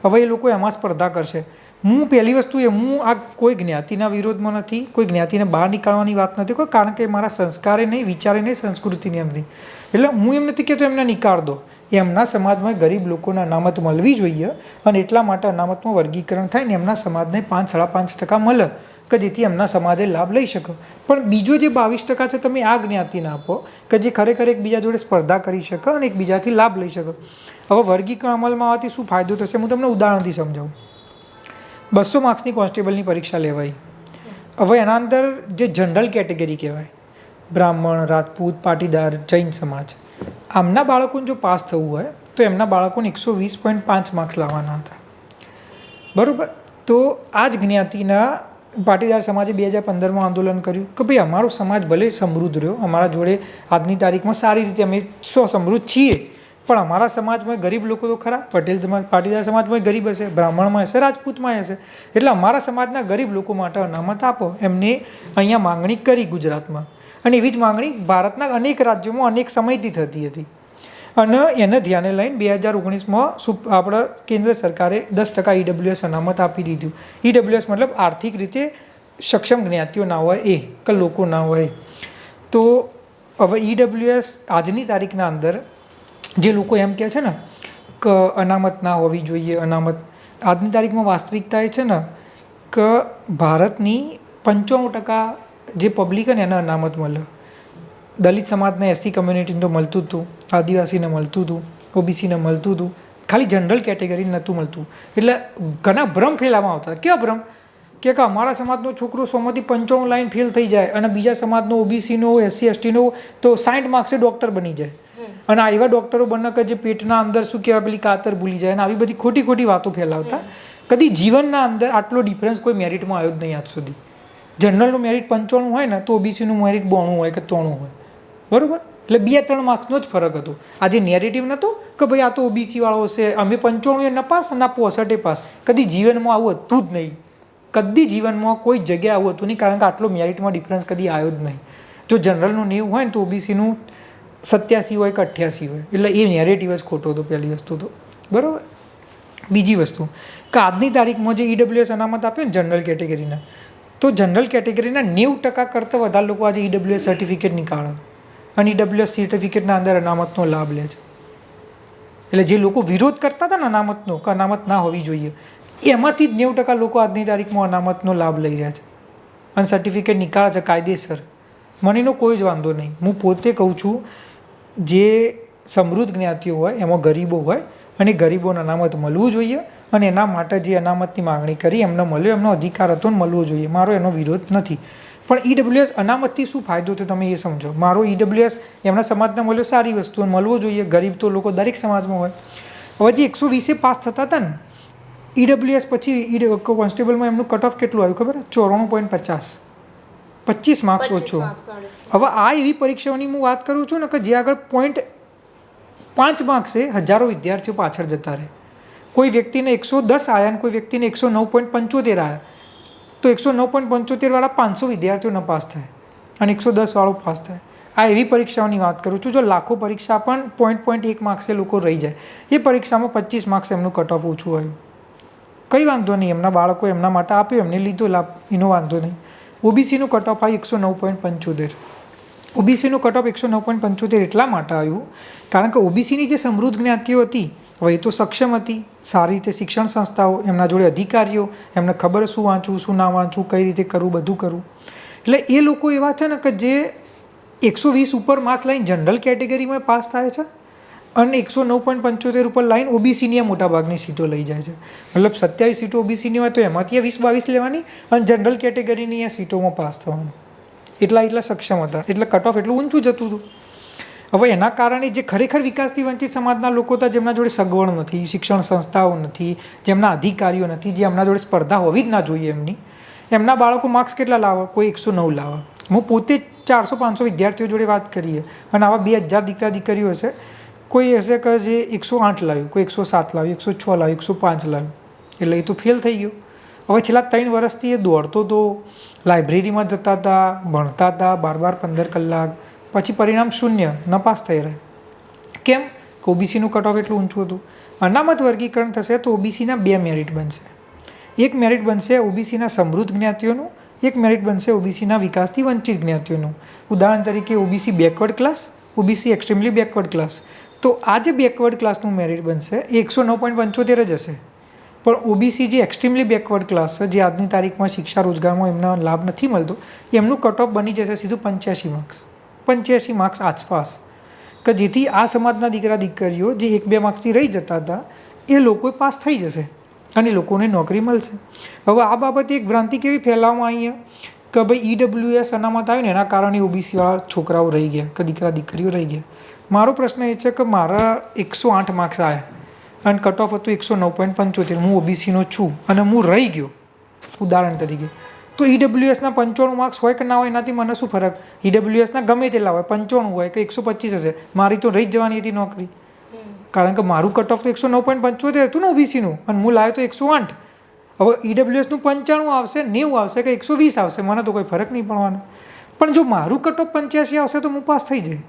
હવે એ લોકો એમાં સ્પર્ધા કરશે. હું પહેલી વસ્તુ હું આ કોઈ જ્ઞાતિના વિરોધમાં નથી, કોઈ જ્ઞાતિને બહાર નીકાળવાની વાત નથી, કારણ કે મારા સંસ્કારે નહીં, વિચારે નહીં, સંસ્કૃતિની નથી. એટલે હું એમ નથી કહેતો એમને નિકાળ દો. એમના સમાજમાં ગરીબ લોકોને અનામત મળવી જોઈએ, અને એટલા માટે અનામતમાં વર્ગીકરણ થાય ને એમના સમાજને 5-5.5% મળે કે જેથી એમના સમાજે લાભ લઈ શકે. પણ બીજો જે 22% છે તમે આ જ્ઞાતિને આપો કે જે ખરેખર એકબીજા જોડે સ્પર્ધા કરી શકે અને એકબીજાથી લાભ લઈ શકે. હવે વર્ગીકરણ અમલમાં આવવાથી શું ફાયદો થશે હું તમને ઉદાહરણથી સમજાવું. 200 માર્ક્સની કોન્સ્ટેબલની પરીક્ષા લેવાય. હવે એના અંદર જે જનરલ કેટેગરી કહેવાય, બ્રાહ્મણ, રાજપૂત, પાટીદાર, જૈન સમાજ, આમના બાળકોને જો પાસ થવું હોય તો એમના બાળકોને 120.5 માર્ક્સ લાવવાના હતા. બરાબર? તો આ જ જ્ઞાતિના પાટીદાર સમાજે 2015માં આંદોલન કર્યું કે ભાઈ અમારો સમાજ ભલે સમૃદ્ધ રહ્યો, અમારા જોડે આજની તારીખમાં સારી રીતે અમે સમૃદ્ધ છીએ, પણ અમારા સમાજમાં ગરીબ લોકો તો ખરા. પટેલ સમાજ, પાટીદાર સમાજમાં ગરીબ હશે, બ્રાહ્મણમાં હશે, રાજપૂતમાં હશે, એટલે અમારા સમાજના ગરીબ લોકો માટે અનામત આપો. એમને અહીંયા માંગણી કરી ગુજરાતમાં, અને એવી જ માંગણી ભારતના અનેક રાજ્યોમાં અનેક સમયથી થતી હતી. અને એને ધ્યાને લઈને 2019માં આપણા કેન્દ્ર સરકારે 10% ઈડબ્લ્યુએસ અનામત આપી દીધું. ઈડબ્લ્યુએસ મતલબ આર્થિક રીતે સક્ષમ જ્ઞાતિઓ ના હોય એ, કે લોકો ના હોય. તો હવે ઈડબ્લ્યુએસ આજની તારીખના અંદર જે લોકો એમ કહે છે ને કે અનામત ના હોવી જોઈએ, અનામત, આજની તારીખમાં વાસ્તવિકતા એ છે ને કે ભારતની 95% જે પબ્લિક ને એને અનામત મળે. દલિત સમાજને એસસી કમ્યુનિટીને તો મળતું જ હતું, આદિવાસીને મળતું હતું, ઓબીસીને મળતું હતું, ખાલી જનરલ કેટેગરીને નહોતું મળતું. એટલે ઘણા ભ્રમ ફેલાવવામાં આવતા. કેવા ભ્રમ કે અમારા સમાજનો છોકરો 100માંથી 95 લાઈન ફેલ થઈ જાય અને બીજા સમાજનો ઓબીસીનો એસસી એસટીનો તો 60 માર્ક્સે ડૉક્ટર બની જાય. અને આ એવા ડૉક્ટરો બને કે જે પેટના અંદર શું કહેવાય પેલી કાતર ભૂલી જાય અને આવી બધી ખોટી ખોટી વાતો ફેલાવતા. કદી જીવનના અંદર આટલો ડિફરન્સ કોઈ મેરિટમાં આવ્યો જ નહીં આજ સુધી. જનરલનું મેરિટ 95 હોય ને તો ઓબીસીનું મેરિટ 92 હોય કે 93 હોય, બરાબર? એટલે 2-3 માર્ક્સનો જ ફરક હતો. આજે નેરેટિવ નહોતો કે ભાઈ આ તો ઓબીસી વાળો છે, અમે 95 ન પાસ ના 65 પાસ. કદી જીવનમાં આવું હતું જ નહીં. કદી જીવનમાં કોઈ જગ્યાએ આવું હતું નહીં, કારણ કે આટલો મેરિટમાં ડિફરન્સ કદી આવ્યો જ નહીં. જો જનરલનું 90 હોય ને તો ઓબીસીનું 87 હોય કે 88 હોય. એટલે એ નેરેટિવ જ ખોટો હતો પહેલી વસ્તુ તો, બરાબર? બીજી વસ્તુ કે આજની તારીખમાં જે ઈડબ્લ્યુએસ અનામત આપ્યો ને જનરલ કેટેગરીના, તો જનરલ કેટેગરીના 90% કરતાં વધારે લોકો આજે ઈડબ્લ્યુએસ સર્ટિફિકેટ નીકાળે અને ઈડબ્લ્યુએસ સર્ટિફિકેટના અંદર અનામતનો લાભ લે છે. એટલે જે લોકો વિરોધ કરતા હતા ને અનામતનો કે અનામત ના હોવી જોઈએ, એમાંથી જ 90% લોકો આજની તારીખમાં અનામતનો લાભ લઈ રહ્યા છે અને સર્ટિફિકેટ નીકાળે છે કાયદેસર. મને એનો કોઈ જ વાંધો નહીં. હું પોતે કહું છું, જે સમૃદ્ધ જ્ઞાતિઓ હોય એમાં ગરીબો હોય અને ગરીબોને અનામત મળવું જોઈએ અને એના માટે જે અનામતની માગણી કરી એમને મળ્યો, એમનો અધિકાર હતો ને મળવો જોઈએ. મારો એનો વિરોધ નથી. પણ ઈડબ્લ્યુએસ અનામતથી શું ફાયદો થયો તમે એ સમજો. મારો ઈડબ્લ્યુએસ એમના સમાજને મળ્યો સારી વસ્તુ મળવો જોઈએ. ગરીબ તો લોકો દરેક સમાજમાં હોય. હવે જે 120 પાસ થતા હતા ને ઈડબ્લ્યુએસ પછી કોન્સ્ટેબલમાં એમનું કટ ઓફ કેટલું આવ્યું ખબર? 94.50, 25 માર્ક્સ ઓછો. હવે આ એવી પરીક્ષાઓની હું વાત કરું છું ને કે જે આગળ 0.5 માર્ક્સે હજારો વિદ્યાર્થીઓ પાછળ જતા રહે. કોઈ વ્યક્તિને 110 આવ્યા ને કોઈ વ્યક્તિને 109.75 આવ્યા, તો 109.75 વાળા 500 વિદ્યાર્થીઓ ન પાસ થાય અને 110 વાળો પાસ થાય. આ એવી પરીક્ષાઓની વાત કરું છું. જો લાખો પરીક્ષા પણ 0.1 માર્ક્સે લોકો રહી જાય, એ પરીક્ષામાં 25 માર્ક્સ એમનું કટ ઓફ ઓછું આવ્યું. કંઈ વાંધો નહીં, એમના બાળકો એમના માટે આપ્યો, એમને લીધો લાભ, એનો વાંધો નહીં. ઓબીસીનું કટ ઓફ આવ્યું 109.75. ઓબીસીનું કટ ઓફ 109.75 એટલા માટે આવ્યું કારણ કે ઓબીસીની જે સમૃદ્ધ જ્ઞાતિઓ હતી, હવે એ તો સક્ષમ હતી, સારી રીતે શિક્ષણ સંસ્થાઓ, એમના જોડે અધિકારીઓ, એમને ખબર શું વાંચવું શું ના વાંચવું, કઈ રીતે કરવું, બધું કરવું. એટલે એ લોકો એવા છે ને કે જે 120 ઉપર માર્ક્સ લઈને જનરલ કેટેગરીમાં પાસ થાય છે અને 109.75 ઉપર લાઈન ઓબીસીની મોટાભાગની સીટો લઈ જાય છે. મતલબ 27 સીટો ઓબીસીની હોય તો એમાંથી 20-22 લેવાની અને જનરલ કેટેગરીની આ સીટોમાં પાસ થવાનું. એટલા સક્ષમ હતા, એટલે કટ ઓફ એટલું ઊંચું જતું હતું. હવે એના કારણે જે ખરેખર વિકાસથી વંચિત સમાજના લોકો હતા, જેમના જોડે સગવડ નથી, શિક્ષણ સંસ્થાઓ નથી, જેમના અધિકારીઓ નથી, જે એમના જોડે સ્પર્ધા હોવી જ ના જોઈએ એમના બાળકો માર્ક્સ કેટલા લાવે? કોઈ 109 લાવે. હું પોતે 400-500 વિદ્યાર્થીઓ જોડે વાત કરીએ અને આવા 2000 દીકરા દીકરીઓ હશે, કોઈ હશે કે જે 108 લાવ્યું, કોઈ 107 લાવ્યું, 106 લાવ્યું, 105 લાવ્યું, એટલે એ તો ફેલ થઈ ગયો. હવે છેલ્લા 3 વર્ષથી એ દોડતો તો લાઇબ્રેરીમાં જતા હતા, ભણતા હતા 12-15 કલાક, પછી પરિણામ શૂન્ય, ન પાસ થઈ રહે. કેમ? કે ઓબીસીનું કટ ઓફ એટલું ઊંચું હતું. અનામત વર્ગીકરણ થશે તો ઓબીસીના 2 મેરિટ બનશે. એક મેરિટ બનશે ઓબીસીના સમૃદ્ધ જ્ઞાતિઓનું, એક મેરિટ બનશે ઓબીસીના વિકાસથી વંચિત જ્ઞાતિઓનું. ઉદાહરણ તરીકે OBC backward class, OBC extremely backward class. તો આ જે બેકવર્ડ ક્લાસનું મેરિટ બનશે એ 109.75 જ હશે. પણ ઓબીસી જે એક્સ્ટ્રીમલી બેકવર્ડ ક્લાસ છે, જે આજની તારીખમાં શિક્ષા રોજગારમાં એમનો લાભ નથી મળતો, એમનું કટ ઓફ બની જશે સીધું 85 માર્ક્સ, 85 માર્ક્સ આસપાસ. કે જેથી આ સમાજના દીકરા દીકરીઓ જે 1-2 માર્ક્સથી રહી જતા હતા એ લોકો પાસ થઈ જશે અને લોકોને નોકરી મળશે. હવે આ બાબતે એક ભ્રાંતિ કેવી ફેલાવવામાં આવી કે ભાઈ ઈડબ્લ્યુએસ અનામત આવ્યું ને એના કારણે ઓબીસીવાળા છોકરાઓ રહી ગયા કે દીકરા દીકરીઓ રહી ગયા. મારો પ્રશ્ન એ છે કે મારા 108 માર્ક્સ આવ્યા અને કટ ઓફ હતું 109.75, હું ઓબીસીનો છું અને હું રહી ગયો ઉદાહરણ તરીકે, તો ઈડબ્લ્યુએસના 95 માર્ક્સ હોય કે ના હોય એનાથી મને શું ફરક? ઈડબ્લ્યુએસના ગમે તેટલા હોય, 95 હોય કે 125 હશે, મારી તો રહી જ જવાની હતી નોકરી. કારણ કે મારું કટ ઓફ તો 109.75 હતું ને ઓબીસીનું અને હું લાવ્યો તો 108. હવે ઈડબ્લ્યુએસનું 95 આવશે, 90 આવશે કે 120 આવશે, મને તો કોઈ ફરક નહીં પડવાનો. પણ જો મારું કટ ઓફ 85 આવશે તો હું પાસ થઈ જાય,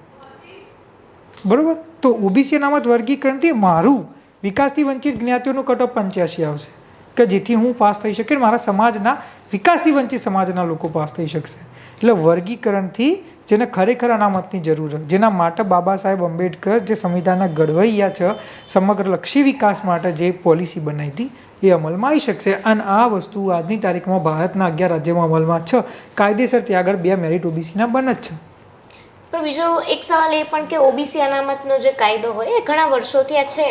બરાબર? તો ઓબીસી અનામત વર્ગીકરણથી મારું વિકાસથી વંચિત જ્ઞાતિઓનું કટ ઓફ 85 આવશે કે જેથી હું પાસ થઈ શકે, મારા સમાજના વિકાસથી વંચિત સમાજના લોકો પાસ થઈ શકશે. એટલે વર્ગીકરણથી જેને ખરેખર અનામતની જરૂર છે, જેના માટે બાબા સાહેબ આંબેડકર જે સંવિધાનના ઘડવૈયા છે, સમગ્ર લક્ષી વિકાસ માટે જે પોલિસી બનાવી હતી એ અમલમાં આવી શકશે. અને આ વસ્તુ આજની તારીખમાં ભારતના 11 રાજ્યોમાં અમલમાં છે કાયદેસર. ત્યાં આગળ 2 મેરિટ ઓબીસીના બને જ છે.
પણ બીજો એક સવાલ એ પણ કે ઓબીસી અનામતનો જે કાયદો હોય એ ઘણા વર્ષોથી આ છે,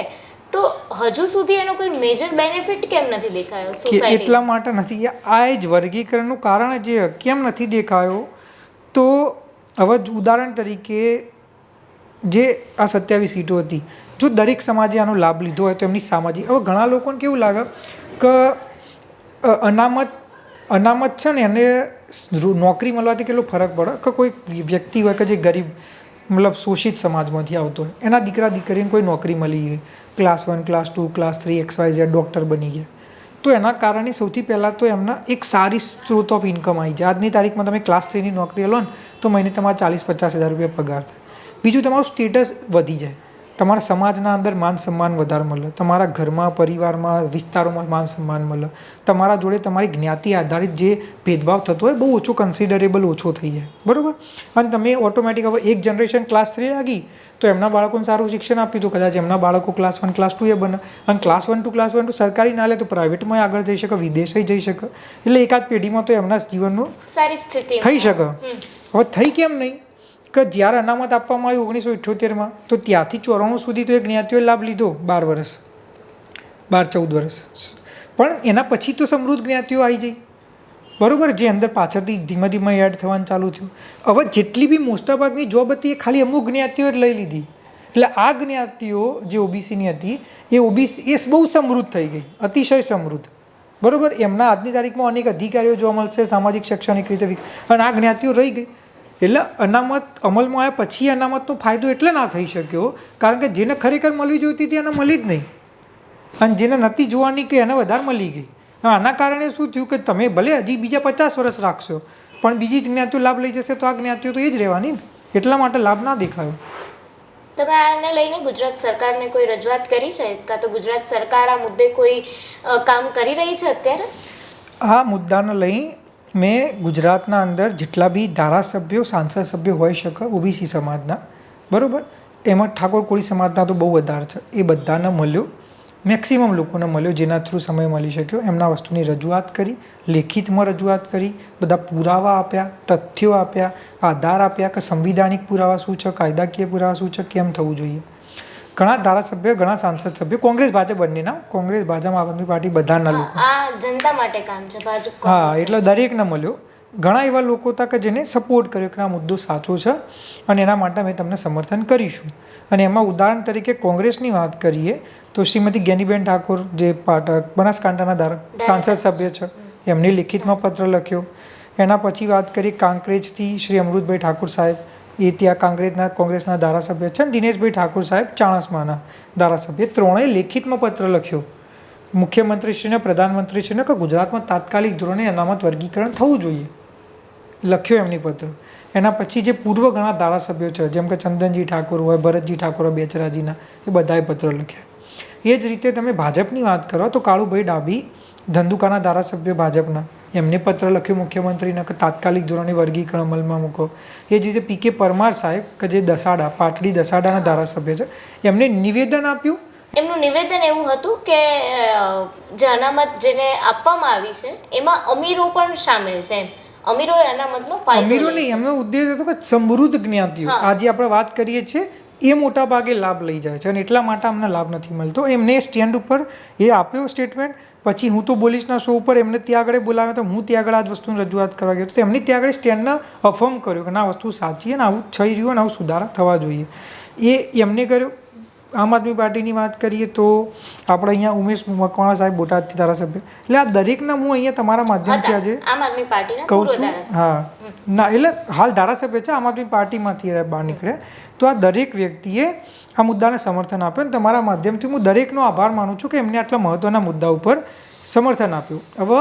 તો હજુ સુધી એનો કોઈ મેજર બેનિફિટ કેમ નથી દેખાયો
કે
સોસાયટી?
એટલા માટે નથી, આ જ વર્ગીકરણનું કારણ જ કેમ નથી દેખાયો. તો હવે ઉદાહરણ તરીકે જે આ 27 સીટો હતી, જો દરેક સમાજે આનો લાભ લીધો હોય તો એમની સામાજિક, હવે ઘણા લોકોને કેવું લાગે કે અનામત છે ને એને નોકરી મળવાથી કેટલો ફરક પડે, કે કોઈ વ્યક્તિ હોય કે જે ગરીબ મતલબ શોષિત સમાજમાંથી આવતો હોય, એના દીકરા દીકરીને કોઈ નોકરી મળી ગઈ, class 1 class 2 class 3 XYZ doctor બની ગયા, તો એના કારણે સૌથી પહેલાં તો એમના એક સારી સ્ત્રોત ઓફ ઇન્કમ આવી જાય. આજની તારીખમાં તમે ક્લાસ 3ની નોકરી લો ને તો મહિને તમારે 40-50 હજાર રૂપિયા પગાર થાય. બીજું, તમારું સ્ટેટસ વધી જાય, તમારા સમાજના અંદર માન સન્માન વધારે મળે, તમારા ઘરમાં પરિવારમાં વિસ્તારોમાં માન સન્માન મળે, તમારા જોડે તમારી જ્ઞાતિ આધારિત જે ભેદભાવ થતો હોય બહુ ઓછો, કન્સિડરેબલ ઓછો થઈ જાય, બરાબર. અને તમે ઓટોમેટિક હવે એક જનરેશન ક્લાસ 3 લાગી તો એમના બાળકોને સારું શિક્ષણ આપ્યું તો કદાચ એમના બાળકો ક્લાસ 1 ક્લાસ 2 એ બને, અને ક્લાસ 1 to ક્લાસ 1 સરકારી ના લે તો પ્રાઇવેટમાં આગળ જઈ શકે, વિદેશે જઈ શકે, એટલે એકાદ પેઢીમાં તો એમના જીવનનું
સારી સ્થિતિ
થઈ શકે. હવે થઈ કેમ નહીં કે જ્યારે અનામત આપવામાં આવી 1978માં, તો ત્યાંથી 94 સુધી તો એ જ્ઞાતિઓએ લાભ લીધો 12 વર્ષ, 12-14 વર્ષ, પણ એના પછી તો સમૃદ્ધ જ્ઞાતિઓ આવી જઈ, બરાબર, જે અંદર પાછળથી ધીમે ધીમે એડ થવાનું ચાલુ થયું. હવે જેટલી બી મોટાભાગની જોબ હતી એ ખાલી અમુક જ્ઞાતિઓએ જ લઈ લીધી, એટલે આ જ્ઞાતિઓ જે ઓબીસીની હતી એ ઓબીસી એ બહુ સમૃદ્ધ થઈ ગઈ, અતિશય સમૃદ્ધ, બરાબર. એમના આજની તારીખમાં અનેક અધિકારીઓ જોવા મળશે સામાજિક શૈક્ષણિક રીતે, અને આ જ્ઞાતિઓ રહી ગઈ. એટલે અનામત અમલમાં આવ્યા પછી અનામતનો ફાયદો એટલે ના થઈ શક્યો કારણ કે જેને ખરેખર મળવી જોઈતી હતી એને મળી જ નહીં, અને જેને નથી જોવાની કે એને વધારે મળી ગઈ. આના કારણે શું થયું કે તમે ભલે હજી બીજા 50 વર્ષ રાખશો પણ બીજી જ્ઞાતિઓ લાભ લઈ જશે તો આ જ્ઞાતિઓ તો એ જ રહેવાની ને, એટલા માટે લાભ ના દેખાયો.
તમે આને લઈને ગુજરાત સરકારને કોઈ રજૂઆત કરી છે, કાં તો ગુજરાત સરકાર આ મુદ્દે કોઈ કામ કરી રહી છે અત્યારે?
આ મુદ્દાને લઈ મેં ગુજરાતના અંદર જેટલા બી ધારાસભ્યો સાંસદ સભ્યો હોઈ શકે ઓબીસી સમાજના, બરાબર, એમાં ઠાકોર કોળી સમાજના તો બહુ વધારે છે, એ બધાને મળ્યો, મેક્સિમમ લોકોને મળ્યો, જેના થ્રુ સમય મળી શક્યો, એમના વસ્તુની રજૂઆત કરી, લેખિતમાં રજૂઆત કરી, બધા પુરાવા આપ્યા, તથ્યો આપ્યા, આધાર આપ્યા કે સંવિધાનિક પુરાવા શું છે, કાયદાકીય પુરાવા શું છે, કેમ થવું જોઈએ. ઘણા ધારાસભ્યો, ઘણા સાંસદ સભ્યો, કોંગ્રેસ ભાજપ બંનેના, કોંગ્રેસ ભાજપ આમ આદમી પાર્ટી બધાના લોકો,
આ જનતા માટે કામ છે ભાજપ.
હા, એટલે દરેકને મળ્યો. ઘણા એવા લોકો હતા કે જેને સપોર્ટ કર્યો કે આ મુદ્દો સાચો છે અને એના માટે અમે તમને સમર્થન કરીશું. અને એમાં ઉદાહરણ તરીકે કોંગ્રેસની વાત કરીએ તો શ્રીમતી જ્ઞાનીબેન ઠાકોર જે પાટક બનાસકાંઠાના સાંસદ સભ્ય છે, એમને લેખિતમાં પત્ર લખ્યો. એના પછી વાત કરીએ કાંકરેજથી શ્રી અમૃતભાઈ ઠાકોર સાહેબ, એ ત્યાં કોંગ્રેસના ધારાસભ્ય છે, અને દિનેશભાઈ ઠાકોર સાહેબ ચાણસ્માના ધારાસભ્ય, ત્રણેય લેખિતમાં પત્ર લખ્યો મુખ્યમંત્રીશ્રીને, પ્રધાનમંત્રીશ્રીને કે ગુજરાતમાં તાત્કાલિક ધોરણે અનામત વર્ગીકરણ થવું જોઈએ, લખ્યો એમની પત્ર. એના પછી જે પૂર્વ ઘણા ધારાસભ્યો છે જેમ કે ચંદનજી ઠાકોર હોય, ભરતજી ઠાકોર હોય બેચરાજીના, એ બધાએ પત્ર લખ્યા. એ જ રીતે તમે ભાજપની વાત કરો તો કાળુભાઈ ડાભી ધંધુકાના ધારાસભ્ય ભાજપના, એમને પત્ર લખ્યો મુખ્યમંત્રીને કે તાત્કાલિક ધોરણે વર્ગીકરણ અમલમાં મૂકો. એ જ રીતે પીકે પરમાર સાહેબ કે જે દસાડા, પાટડી દસાડાના ધારાસભ્ય છે, એમને નિવેદન આપ્યું.
એમનું નિવેદન એવું હતું કે જે અનામત જેને આપવામાં આવી છે એમાં અમીરો પણ સામેલ છે, અમીરોએ અનામતનો ફાયદો
અમીરો નહીં, એમનો ઉદ્દેશ હતો કે સમૃદ્ધ જ્ઞાતિઓ, આજે આપણે વાત કરીએ છીએ એ મોટા ભાગે લાભ લઈ જાય છે અને એટલા માટે અમને લાભ નથી મળતો. એમને સ્ટેન્ડ ઉપર એ આપ્યો સ્ટેટમેન્ટ. પછી હું તો બોલીશના શો ઉપર એમને ત્યાં આગળ બોલાવ્યા તો હું ત્યાં આગળ આ જ વસ્તુની રજૂઆત કરવા ગયો તો એમની ત્યાં આગળ સ્ટેન્ડને અફર્મ કર્યો કે ના વસ્તુ સાચી અને આવું થઈ રહ્યું અને આવું સુધારા થવા જોઈએ, એ એમને કર્યો. આમ આદમી પાર્ટીની વાત કરીએ તો આપણે અહીંયા ઉમેશ મકવાણા સાહેબ બોટાદથી ધારાસભ્ય, એટલે આ દરેકના હું અહીંયા તમારા માધ્યમથી આજે
આમ આદમી પાર્ટીના
કહું છું. હા, ના એટલે હાલ ધારાસભ્ય છે, આમ આદમી પાર્ટીમાંથી બહાર નીકળ્યા, તો આ દરેક વ્યક્તિએ આ મુદ્દાને સમર્થન આપ્યું અને તમારા માધ્યમથી હું દરેકનો આભાર માનું છું કે એમને આટલા મહત્ત્વના મુદ્દા ઉપર સમર્થન આપ્યું. હવે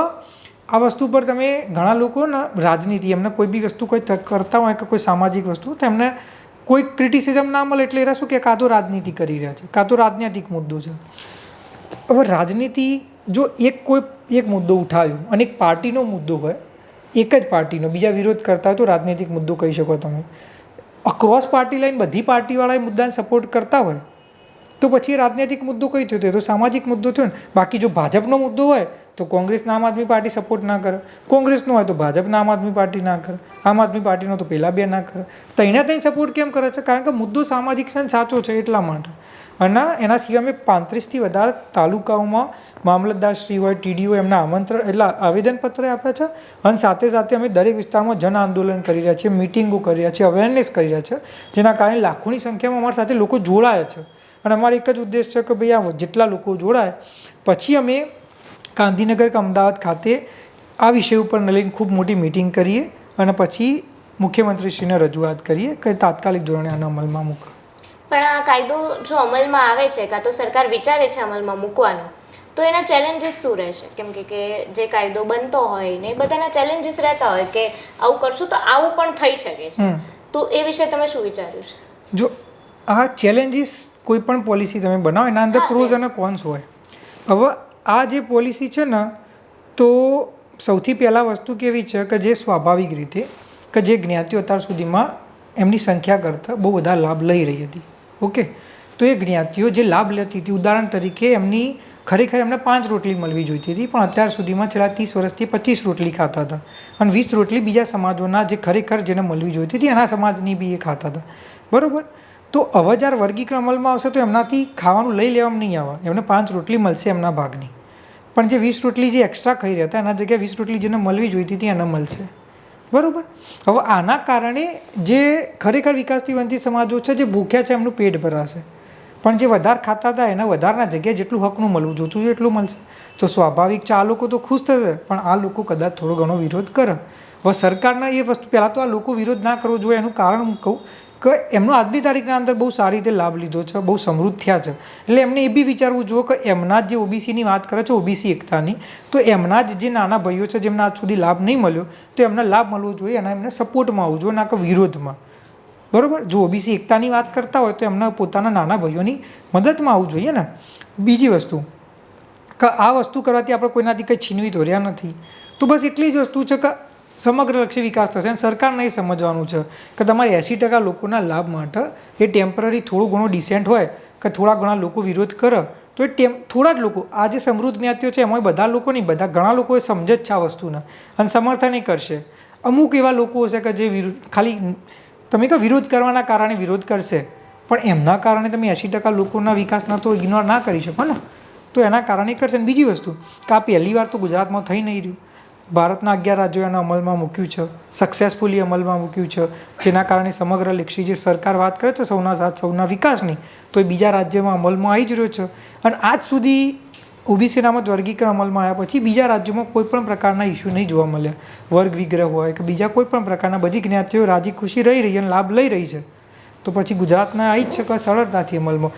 આ વસ્તુ પર તમે ઘણા લોકોને રાજનીતિ, એમને કોઈ બી વસ્તુ કોઈ કરતા હોય કે કોઈ સામાજિક વસ્તુ, તો એમને કોઈ ક્રિટિસિઝમ ના મળે એટલે એરા શું કે કાં તો રાજનીતિ કરી રહ્યા છે, કાં તો રાજનૈતિક મુદ્દો છે. હવે રાજનીતિ જો એક મુદ્દો ઉઠાવ્યો અને એક પાર્ટીનો મુદ્દો હોય, એક જ પાર્ટીનો, બીજા વિરોધ કરતા હોય તો રાજનૈતિક મુદ્દો કહી શકો તમે. અક્રોસ પાર્ટી લાઈન બધી પાર્ટીવાળા મુદ્દાને સપોર્ટ કરતા હોય તો પછી રાજનૈતિક મુદ્દો કઈ થયો? તો સામાજિક મુદ્દો થયો ને. બાકી જો ભાજપનો મુદ્દો હોય તો કોંગ્રેસના આમ આદમી પાર્ટી સપોર્ટ ના કરે, કોંગ્રેસનો હોય તો ભાજપના આમ આદમી પાર્ટી ના કરે, આમ આદમી પાર્ટીનો તો પેલા બે ના કરે. તઈને ત્યાં સપોર્ટ કેમ કરે છે? કારણ કે મુદ્દો સામાજિક છે ને સાચો છે એટલા માટે. અને એના સિવાય મેં 35થી વધારે તાલુકાઓમાં મામલતદારશ્રી હોય, ટીડીઓ એમના આમંત્રણ એટલે આવેદનપત્ર આપ્યા છે. અને સાથે સાથે અમે દરેક વિસ્તારમાં જન આંદોલન કરી રહ્યા છીએ, મિટિંગો કરી રહ્યા છીએ, અવેરનેસ કરી રહ્યા છીએ, જેના કારણે લાખોની સંખ્યામાં અમારી સાથે લોકો જોડાયા છે. અને અમારો એક જ ઉદ્દેશ છે કે ભાઈ આ જેટલા લોકો જોડાય પછી અમે ગાંધીનગર કે અમદાવાદ ખાતે આ વિષય ઉપર લઈને ખૂબ મોટી મિટિંગ કરીએ અને પછી મુખ્યમંત્રીશ્રીને રજૂઆત કરીએ કે તાત્કાલિક ધોરણે આને અમલમાં મૂકો.
પણ આ કાયદો જો અમલમાં આવે છે કાં તો સરકાર વિચારે છે અમલમાં મૂકવાનો, તો એના ચેલેન્જીસ શું રહેશે? કેમ કે જે કાયદો બનતો હોય ને એ બધાના ચેલેન્જીસ રહેતા હોય કે આવું કરશું તો આવું પણ થઈ શકે છે. તો એ વિશે તમે શું વિચાર્યું છે?
જો આ ચેલેન્જીસ કોઈ પણ પોલિસી તમે બનાવો એના અંદર પ્રોઝ અને કોન્સ હોય. હવે આ જે પોલિસી છે ને, તો સૌથી પહેલાં વસ્તુ કેવી છે કે જે સ્વાભાવિક રીતે કે જે જ્ઞાતિઓ અત્યાર સુધીમાં એમની સંખ્યા કરતાં બહુ બધા લાભ લઈ રહી હતી. ઓકે, તો એ જ્ઞાતિઓ જે લાભ લેતી હતી, ઉદાહરણ તરીકે એમની ખરેખર એમને 5 રોટલી મળવી જોઈતી હતી, પણ અત્યાર સુધીમાં છેલ્લા 30 વર્ષથી 25 રોટલી ખાતા હતા. અને 20 રોટલી બીજા સમાજોના જે ખરેખર જેને મળવી જોઈતી હતી એના સમાજની બી એ ખાતા હતા. બરાબર? તો હવે જ્યારે વર્ગીકરણ અમલમાં આવશે તો એમનાથી ખાવાનું લઈ લેવામાં નહીં આવે, એમને 5 રોટલી મળશે એમના ભાગની. પણ જે 20 રોટલી જે એક્સ્ટ્રા ખાઈ રહ્યા હતા એના જગ્યાએ 20 રોટલી જેને મળવી જોઈતી હતી એને મળશે. બરાબર? હવે આના કારણે જે ખરેખર વિકાસથી વંચિત સમાજો છે જે ભૂખ્યા છે એમનું પેટ ભરાશે, પણ જે વધારે ખાતા હતા એના વધારના જગ્યાએ જેટલું હકનું મળવું જોતું હોય એટલું મળશે. તો સ્વાભાવિક છે આ લોકો તો ખુશ થશે, પણ આ લોકો કદાચ થોડો ઘણો વિરોધ કરે. હવે સરકારના એ વસ્તુ પહેલાં તો આ લોકો વિરોધ ના કરવો જોઈએ એનું કારણ હું કહું કે એમનો આજની તારીખના અંદર બહુ સારી રીતે લાભ લીધો છે, બહુ સમૃદ્ધ થયા છે. એટલે એમને એ બી વિચારવું જોઈએ કે એમના જે ઓબીસીની વાત કરે છે, ઓબીસી એકતાની, તો એમના જ જે નાના ભાઈઓ છે જેમને આજ સુધી લાભ નહીં મળ્યો તો એમને લાભ મળવો જોઈએ, અને એમને સપોર્ટમાં આવવું જોઈએ, ના કે વિરોધમાં. બરાબર? જો ઓબીસી એકતાની વાત કરતા હોય તો એમને પોતાના નાના ભાઈઓની મદદમાં આવવું જોઈએ ને. બીજી વસ્તુ કે આ વસ્તુ કરવાથી આપણે કોઈનાથી કંઈ છીનવી તો રહ્યા નથી. તો બસ એટલી જ વસ્તુ છે કે સમગ્રલક્ષી વિકાસ થશે. અને સરકારને એ સમજવાનું છે કે તમારે 80% લોકોના લાભ માટે એ ટેમ્પરરી થોડું ઘણું ડિસેન્ટ હોય કે થોડા ઘણા લોકો વિરોધ કરે તો એ થોડા જ લોકો, આ જે સમૃદ્ધ જ્ઞાતિઓ છે એમાં બધા લોકો નહીં, બધા ઘણા લોકો એ સમજે જ છે આ વસ્તુને અને સમર્થન એ કરશે. અમુક એવા લોકો હશે કે જે ખાલી તમે કહો વિરોધ કરવાના કારણે વિરોધ કરશે, પણ એમના કારણે તમે 80% લોકોના વિકાસના તો ઇગ્નોર ના કરી શકો ને. તો એના કારણે કરશે. બીજી વસ્તુ કે આ પહેલી વાર તો ગુજરાતમાં થઈ નહીં રહ્યું. ભારતના 11 રાજ્યો એને અમલમાં મૂક્યું છે, સક્સેસફુલી અમલમાં મૂક્યું છે, જેના કારણે સમગ્ર લક્ષી જે સરકાર વાત કરે છે સૌના સાથ સૌના વિકાસની, તો એ બીજા રાજ્યમાં અમલમાં આવી જ રહ્યો છે. અને આજ સુધી ઓબીસી અનામત વર્ગીકરણ અમલમાં આવ્યા પછી બીજા રાજ્યોમાં કોઈ પણ પ્રકારના ઇસ્યુ નહીં જોવા મળ્યા. વર્ગ વિગ્રહ હોય કે બીજા કોઈ પણ પ્રકારના બધી જ્ઞાતિઓ રાજી ખુશી રહી રહી અને લાભ લઈ રહી છે. તો પછી ગુજરાતના આવી જ છે કે સરળતાથી અમલમાં.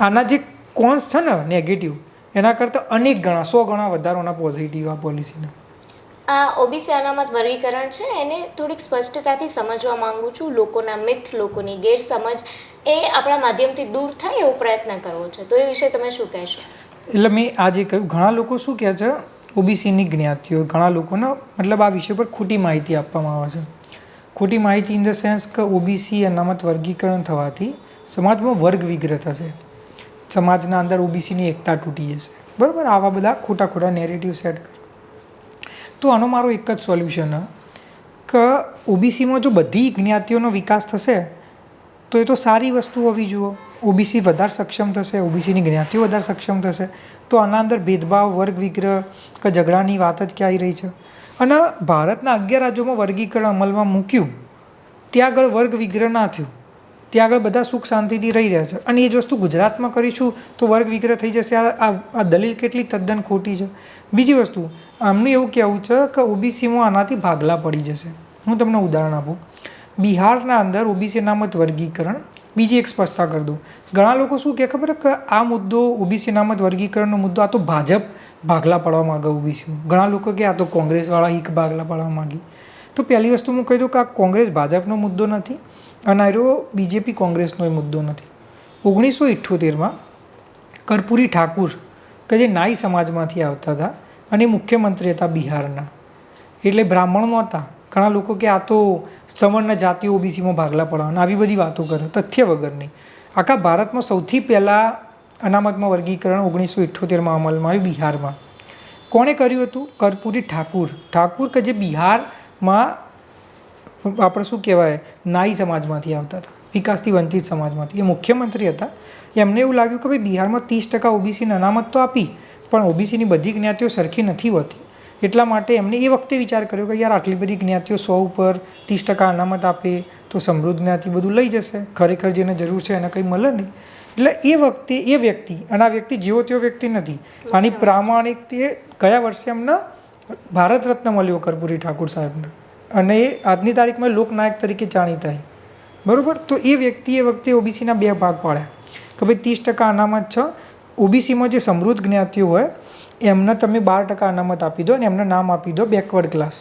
આના જે કોન્સ છે ને નેગેટિવ, એના કરતાં અનેક ગણા 100 ગણા વધારાના પોઝિટિવ આ પોલિસીના.
આ ઓબીસી અનામત વર્ગીકરણ છે એને થોડીક સ્પષ્ટતાથી સમજવા માંગુ છું. લોકોના મિથ, લોકોની ગેરસમજ એ આપણા માધ્યમથી દૂર થાય એવો પ્રયત્ન કરવો છે. તો એ વિશે તમે શું કહેશો?
એટલે મેં આજે કહ્યું, ઘણા લોકો શું કહે છે ઓબીસીની જ્ઞાતિઓ, ઘણા લોકોને મતલબ આ વિષય પર ખોટી માહિતી આપવામાં આવે છે. ખોટી માહિતી ઇન ધ સેન્સ કે ઓબીસી અનામત વર્ગીકરણ થવાથી સમાજમાં વર્ગ વિગ્રહ થશે, સમાજના અંદર ઓબીસીની એકતા તૂટી જશે. બરાબર? આવા બધા ખોટા ખોટા નેરેટિવ સેટ કરે. તો આનો મારો એક જ સોલ્યુશન કે ઓબીસીમાં જો બધી જ્ઞાતિઓનો વિકાસ થશે તો એ તો સારી વસ્તુ હોવી જોઈએ. ઓબીસી વધારે સક્ષમ થશે, ઓબીસીની જ્ઞાતિઓ વધારે સક્ષમ થશે, તો આના અંદર ભેદભાવ, વર્ગ વિગ્રહ કે ઝઘડાની વાત જ ક્યાં આવી રહી છે? અને ભારતના 11 રાજ્યોમાં વર્ગીકરણ અમલમાં મૂક્યું, ત્યાં આગળ વર્ગ વિગ્રહ ના થયું, ત્યાં આગળ બધા સુખ શાંતિથી રહી રહ્યા છે. અને એ જ વસ્તુ ગુજરાતમાં કરીશું તો વર્ગ વિગ્રહ થઈ જશે. આ દલીલ કેટલી તદ્દન ખોટી છે. બીજી વસ્તુ, આમનું એવું કહેવું છે કે ઓબીસીમાં આનાથી ભાગલા પડી જશે. હું તમને ઉદાહરણ આપું. બિહારના અંદર ઓબીસી અનામત વર્ગીકરણ, બીજી એક સ્પષ્ટતા કરી દઉં. ઘણા લોકો શું કહે ખબર કે આ મુદ્દો ઓબીસી અનામત વર્ગીકરણનો મુદ્દો આ તો ભાજપ ભાગલા પાડવા માગે ઓબીસીમાં. ઘણા લોકો કે આ તો કોંગ્રેસવાળા હિક ભાગલા પાડવા માગી. તો પહેલી વસ્તુ હું કહી દઉં કે આ કોંગ્રેસ ભાજપનો મુદ્દો નથી અને આરો બીજેપી કોંગ્રેસનો મુદ્દો નથી. 1978માં કર્પૂરી ઠાકુર કે જે નાઈ સમાજમાંથી આવતા હતા અને મુખ્યમંત્રી હતા બિહારના, એટલે બ્રાહ્મણ નહોતા. ઘણા લોકો કે આ તો સવર્ણ જાતિઓ ઓબીસીમાં ભાગલા પડવાના, આવી બધી વાતો કરે, તથ્ય વગરની. આખા ભારતમાં સૌથી પહેલાં અનામતમાં વર્ગીકરણ 1978માં અમલમાં આવ્યું બિહારમાં. કોણે કર્યું હતું? કર્પૂરી ઠાકુર કે જે બિહારમાં આપણે શું કહેવાય નાઈ સમાજમાંથી આવતા હતા, વિકાસથી વંચિત સમાજમાંથી. એ મુખ્યમંત્રી હતા. એમને એવું લાગ્યું કે ભાઈ બિહારમાં 30% ઓબીસીને અનામત તો આપી, પણ ઓબીસીની બધી જ્ઞાતિઓ સરખી નથી હોતી. એટલા માટે એમને એ વખતે વિચાર કર્યો કે યાર આટલી બધી જ્ઞાતિઓ 100 ઉપર 30% અનામત આપે તો સમૃદ્ધ જ્ઞાતિ બધું લઈ જશે, ખરેખર જેને જરૂર છે એને કંઈ મળે નહીં. એટલે એ વખતે એ વ્યક્તિ, અને આ વ્યક્તિ જેવો તેવો વ્યક્તિ નથી, આની પ્રામાણિક તે ગયા વર્ષે એમને ભારત રત્ન મળ્યો કર્પૂરી ઠાકુર સાહેબને, અને એ આજની તારીખમાં લોકનાયક તરીકે જાણીતા. બરાબર. તો એ વ્યક્તિ એ વખતે ઓબીસીના 2 ભાગ પાડ્યા કે ભાઈ 30% અનામત છે, ઓબીસીમાં જે સમૃદ્ધ જ્ઞાતિઓ હોય એમને તમે 12% અનામત આપી દો અને એમને નામ આપી દો બેકવર્ડ ક્લાસ,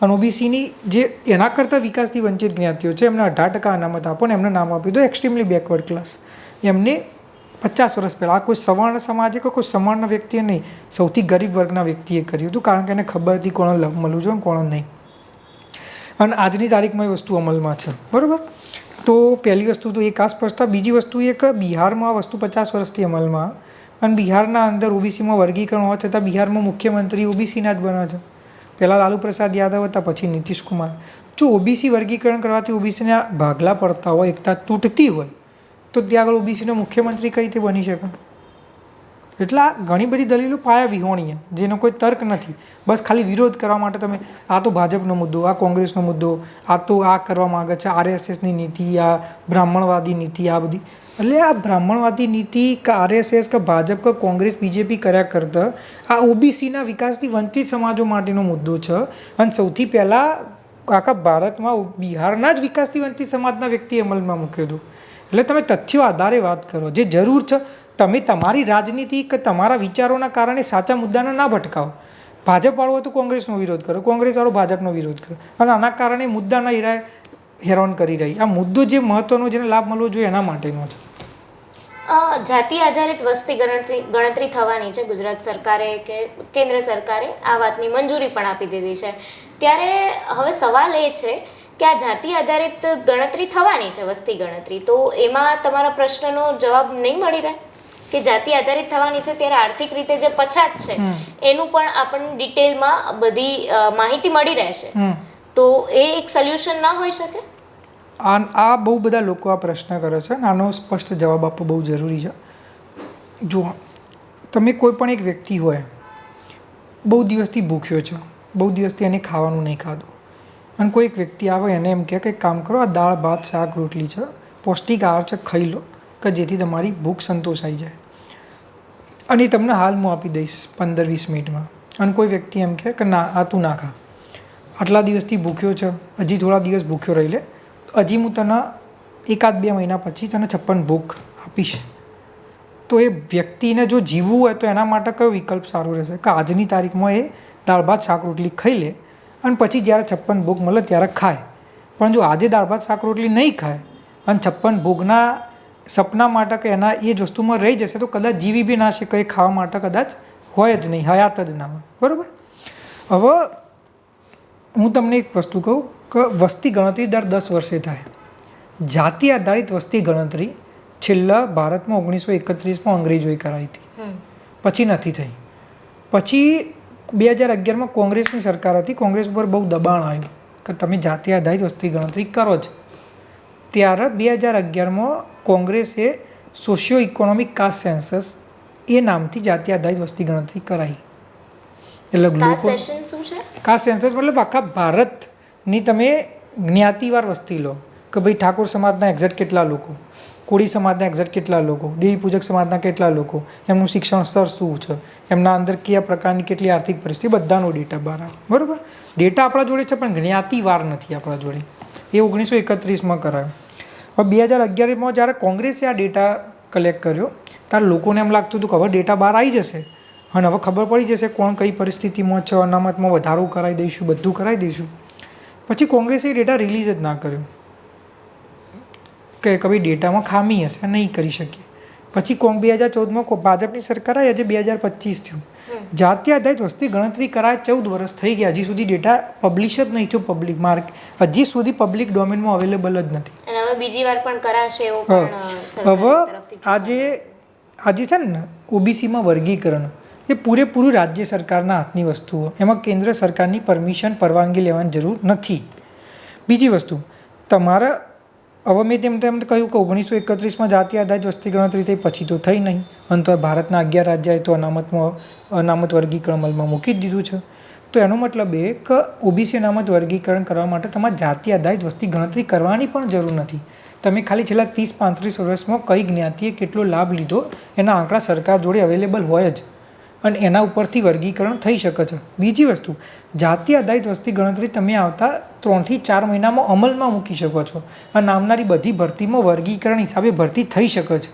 અને ઓબીસીની જે એના કરતાં વિકાસથી વંચિત જ્ઞાતિઓ છે એમને 18% અનામત આપો ને એમને નામ આપી દો એક્સ્ટ્રીમલી બેકવર્ડ ક્લાસ. એમને 50 વર્ષ પહેલાં આ કોઈ સવર્ણ સમાજે કે કોઈ સવર્ણ વ્યક્તિએ નહીં, સૌથી ગરીબ વર્ગના વ્યક્તિએ કર્યું હતું, કારણ કે એને ખબર હતી કોણે લાભ મળવું જોઈએ કોણે નહીં. અને આજની તારીખમાં એ વસ્તુ અમલમાં છે. બરાબર. તો પહેલી વસ્તુ તો એક આ સ્પષ્ટતા. બીજી વસ્તુ એ કે બિહારમાં આ વસ્તુ 50 વર્ષથી અમલમાં, અને બિહારના અંદર ઓબીસીમાં વર્ગીકરણ હોવા છતાં બિહારમાં મુખ્યમંત્રી ઓબીસીના જ બને છે. પહેલાં લાલુ પ્રસાદ યાદવ હતા, પછી નીતિશ કુમાર. જો ઓબીસી વર્ગીકરણ કરવાથી ઓબીસીના ભાગલા પડતા હોય, એકતા તૂટતી હોય, તો ત્યાં આગળ ઓબીસીનો મુખ્યમંત્રી કઈ રીતે બની શકે? એટલે આ ઘણી બધી દલીલો પાયા વિહોણી, જેનો કોઈ તર્ક નથી. બસ ખાલી વિરોધ કરવા માટે તમે આ તો ભાજપનો મુદ્દો, આ કોંગ્રેસનો મુદ્દો, આ તો આ કરવા માગે છે, આરએસએસની નીતિ, આ બ્રાહ્મણવાદી નીતિ, આ બધી. એટલે આ બ્રાહ્મણવાદી નીતિ કે આરએસએસ કે ભાજપ કે કોંગ્રેસ બીજેપી કર્યા કરતાં આ ઓબીસીના વિકાસથી વંચિત સમાજો માટેનો મુદ્દો છે. અને સૌથી પહેલાં આખા ભારતમાં બિહારના જ વિકાસથી વંચિત સમાજના વ્યક્તિએ અમલમાં મૂક્યો હતો. એટલે તમે તથ્યો આધારે વાત કરો, જે જરૂર છે. તમે તમારી રાજનીતિ કે તમારા વિચારોના કારણે સાચા મુદ્દાને ના ભટકાવો. ભાજપવાળો હોય તો કોંગ્રેસનો વિરોધ કરો, કોંગ્રેસવાળો ભાજપનો વિરોધ કરો, અને આના કારણે મુદ્દાના હીરાએ હેરાન કરી રહી. આ મુદ્દો જે મહત્વનો જેને લાભ મળવો જોઈએ એના માટેનો છે.
જાતિ આધારિત વસ્તી ગણતરી થવાની છે. ગુજરાત સરકારે કે કેન્દ્ર સરકારે આ વાતની મંજૂરી પણ આપી દીધી છે. ત્યારે હવે સવાલ એ છે કે આ જાતિ આધારિત ગણતરી થવાની છે, વસ્તી ગણતરી, તો એમાં તમારા પ્રશ્નનો જવાબ નહીં મળી રહે કે જાતિ આધારિત થવાની છે ત્યારે આર્થિક રીતે જે પછાત છે એનું પણ આપણને ડિટેલમાં બધી માહિતી મળી રહેશે, તો એ એક સોલ્યુશન ના હોઈ શકે?
આ બહુ બધા લોકો આ પ્રશ્ન કરે છે, આનો સ્પષ્ટ જવાબ આપવો બહુ જરૂરી છે. જુઓ, તમે કોઈ પણ એક વ્યક્તિ હોય, બહુ દિવસથી ભૂખ્યો છે, બહુ દિવસથી એને ખાવાનું નહીં ખાધું, અને કોઈ એક વ્યક્તિ આવે એને એમ કહે કે કામ કરો, આ દાળ ભાત શાક રોટલી છે, પૌષ્ટિક આહાર છે, ખાઈ લો કે જેથી તમારી ભૂખ સંતોષાઈ જાય, અને એ તમને હાલ હું આપી દઈશ 15-20 મિનિટમાં. અને કોઈ વ્યક્તિ એમ કહે કે ના, આ તું ના ખા, આટલા દિવસથી ભૂખ્યો છે, હજી થોડા દિવસ ભૂખ્યો રહી લે, હજી હું તને 1-2 મહિના પછી તને 56 ભૂખ આપીશ. તો એ વ્યક્તિને જો જીવવું હોય તો એના માટે કયો વિકલ્પ સારો રહેશે? કે આજની તારીખમાં એ દાળ ભાત શાક રોટલી ખાઈ લે, અને પછી જ્યારે 56 ભોગ મળે ત્યારે ખાય. પણ જો આજે દાળ ભાત શાક રોટલી નહીં ખાય અને 56 ભોગના સપના માટે કે એના એ જ વસ્તુમાં રહી જશે, તો કદાચ જીવી બી ના શકે, એ ખાવા માટે કદાચ હોય જ નહીં, હયાત જ ના હોય. બરાબર. હવે હું તમને એક વસ્તુ કહું કે વસ્તી ગણતરી દર 10 વર્ષે થાય. જાતિ આધારિત વસ્તી ગણતરી છેલ્લા ભારતમાં 1931માં અંગ્રેજોએ કરાવી હતી, પછી નથી થઈ. પછી 2011માં કોંગ્રેસની સરકાર હતી, કોંગ્રેસ ઉપર બહુ દબાણ આવ્યું કે તમે જાતિ આધારિત વસ્તી ગણતરી કરો જ. ત્યારે 2011માં કોંગ્રેસે સોશિયો ઇકોનોમિક કાસ્ટ સેન્સસ એ નામથી જાતિ આધારિત વસ્તી ગણતરી કરાવી. એટલે કાસ્ટ સેન્સસ મતલબ આખા ભારતની તમે જ્ઞાતિવાર વસ્તી લો કે ભાઈ ઠાકોર સમાજના એક્ઝેક્ટ કેટલા લોકો, કોળી સમાજના એક્ઝેક્ટ કેટલા લોકો, દેવી પૂજક સમાજના કેટલા લોકો, એમનું શિક્ષણ સ્તર શું છે, એમના અંદર કયા પ્રકારની કેટલી આર્થિક પરિસ્થિતિ, બધાનો ડેટા બહાર આવે. બરાબર. ડેટા આપણા જોડે છે પણ જ્ઞાતિવાર નથી આપણા જોડે. એ 1931માં કરાયો. હવે 2011માં જ્યારે કોંગ્રેસે આ ડેટા કલેક્ટ કર્યો ત્યારે લોકોને એમ લાગતું હતું કે હવે ડેટા બહાર આવી જશે અને હવે ખબર પડી જશે કોણ કઈ પરિસ્થિતિમાં છે, અનામતમાં વધારો કરાવી દઈશું, બધું કરાવી દઈશું. પછી કોંગ્રેસે એ ડેટા રિલીઝ જ ના કર્યો કે કભી ડેટામાં ખામી હશે, નહીં કરી શકીએ. પછી 2014માં ભાજપની સરકાર આવી, આજે 2025 થયું. જાતિ આધારિત વસ્તી ગણતરી કરાય 14 વર્ષ થઈ ગયા, હજી સુધી ડેટા પબ્લિશ જ નહીં થયો પબ્લિક માર્કેટ, હજી સુધી પબ્લિક ડોમેનમાં અવેલેબલ જ નથી.
અને હવે બીજી વાર પણ કરાશે એવું પણ
હવે આજે છે ને ઓબીસીમાં વર્ગીકરણ, એ પૂરેપૂરું રાજ્ય સરકારના હાથની વસ્તુઓ, એમાં કેન્દ્ર સરકારની પરવાનગી લેવાની જરૂર નથી. બીજી વસ્તુ, તમારા હવે મેં તેમ કહ્યું કે 1931માં જાતિ આધારિત વસ્તી ગણતરી થઈ, પછી તો થઈ નહીં, અને તો ભારતના 11 રાજ્યએ તો અનામત વર્ગીકરણ અમલમાં મૂકી જ દીધું છે. તો એનો મતલબ એ કે ઓબીસી અનામત વર્ગીકરણ કરવા માટે તમારે જાતિ આધારિત વસ્તી ગણતરી કરવાની પણ જરૂર નથી. તમે ખાલી છેલ્લા 30-35 વર્ષમાં કઈ જ્ઞાતિએ કેટલો લાભ લીધો એના આંકડા સરકાર જોડે અવેલેબલ હોય જ, અને એના ઉપરથી વર્ગીકરણ થઈ શકે છે. બીજી વસ્તુ, જાતિ આધારિત વસ્તી ગણતરી તમે આવતા 3 થી 4 મહિનામાં અમલમાં મૂકી શકો છો, અને આવનારી બધી ભરતીમાં વર્ગીકરણ હિસાબે ભરતી થઈ શકે છે.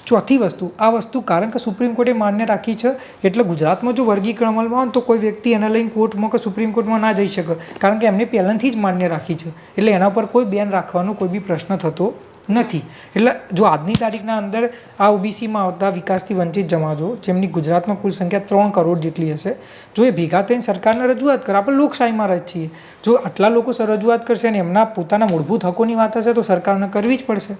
ચોથી વસ્તુ, આ વસ્તુ કારણ કે સુપ્રીમ કોર્ટે માન્ય રાખી છે, એટલે ગુજરાતમાં જો વર્ગીકરણ અમલમાં હોય તો કોઈ વ્યક્તિ એને લઈને કોર્ટમાં કે સુપ્રીમ કોર્ટમાં ના જઈ શકે, કારણ કે એમને પહેલાંથી જ માન્ય રાખી છે, એટલે એના પર કોઈ બેન રાખવાનો કોઈ બી પ્રશ્ન થતો નથી. એટલે જો આજની તારીખના અંદર આ ઓબીસીમાં આવતા વિકાસથી વંચિત સમાજો, જેમની ગુજરાતમાં કુલ સંખ્યા 3 કરોડ જેટલી હશે, જો એ ભેગા થઈને સરકારને રજૂઆત કરે, આપણે લોકશાહીમાં રહે છીએ, જો આટલા લોકો રજૂઆત કરશે અને એમના પોતાના મૂળભૂત હકોની વાત હશે તો સરકારને કરવી જ પડશે.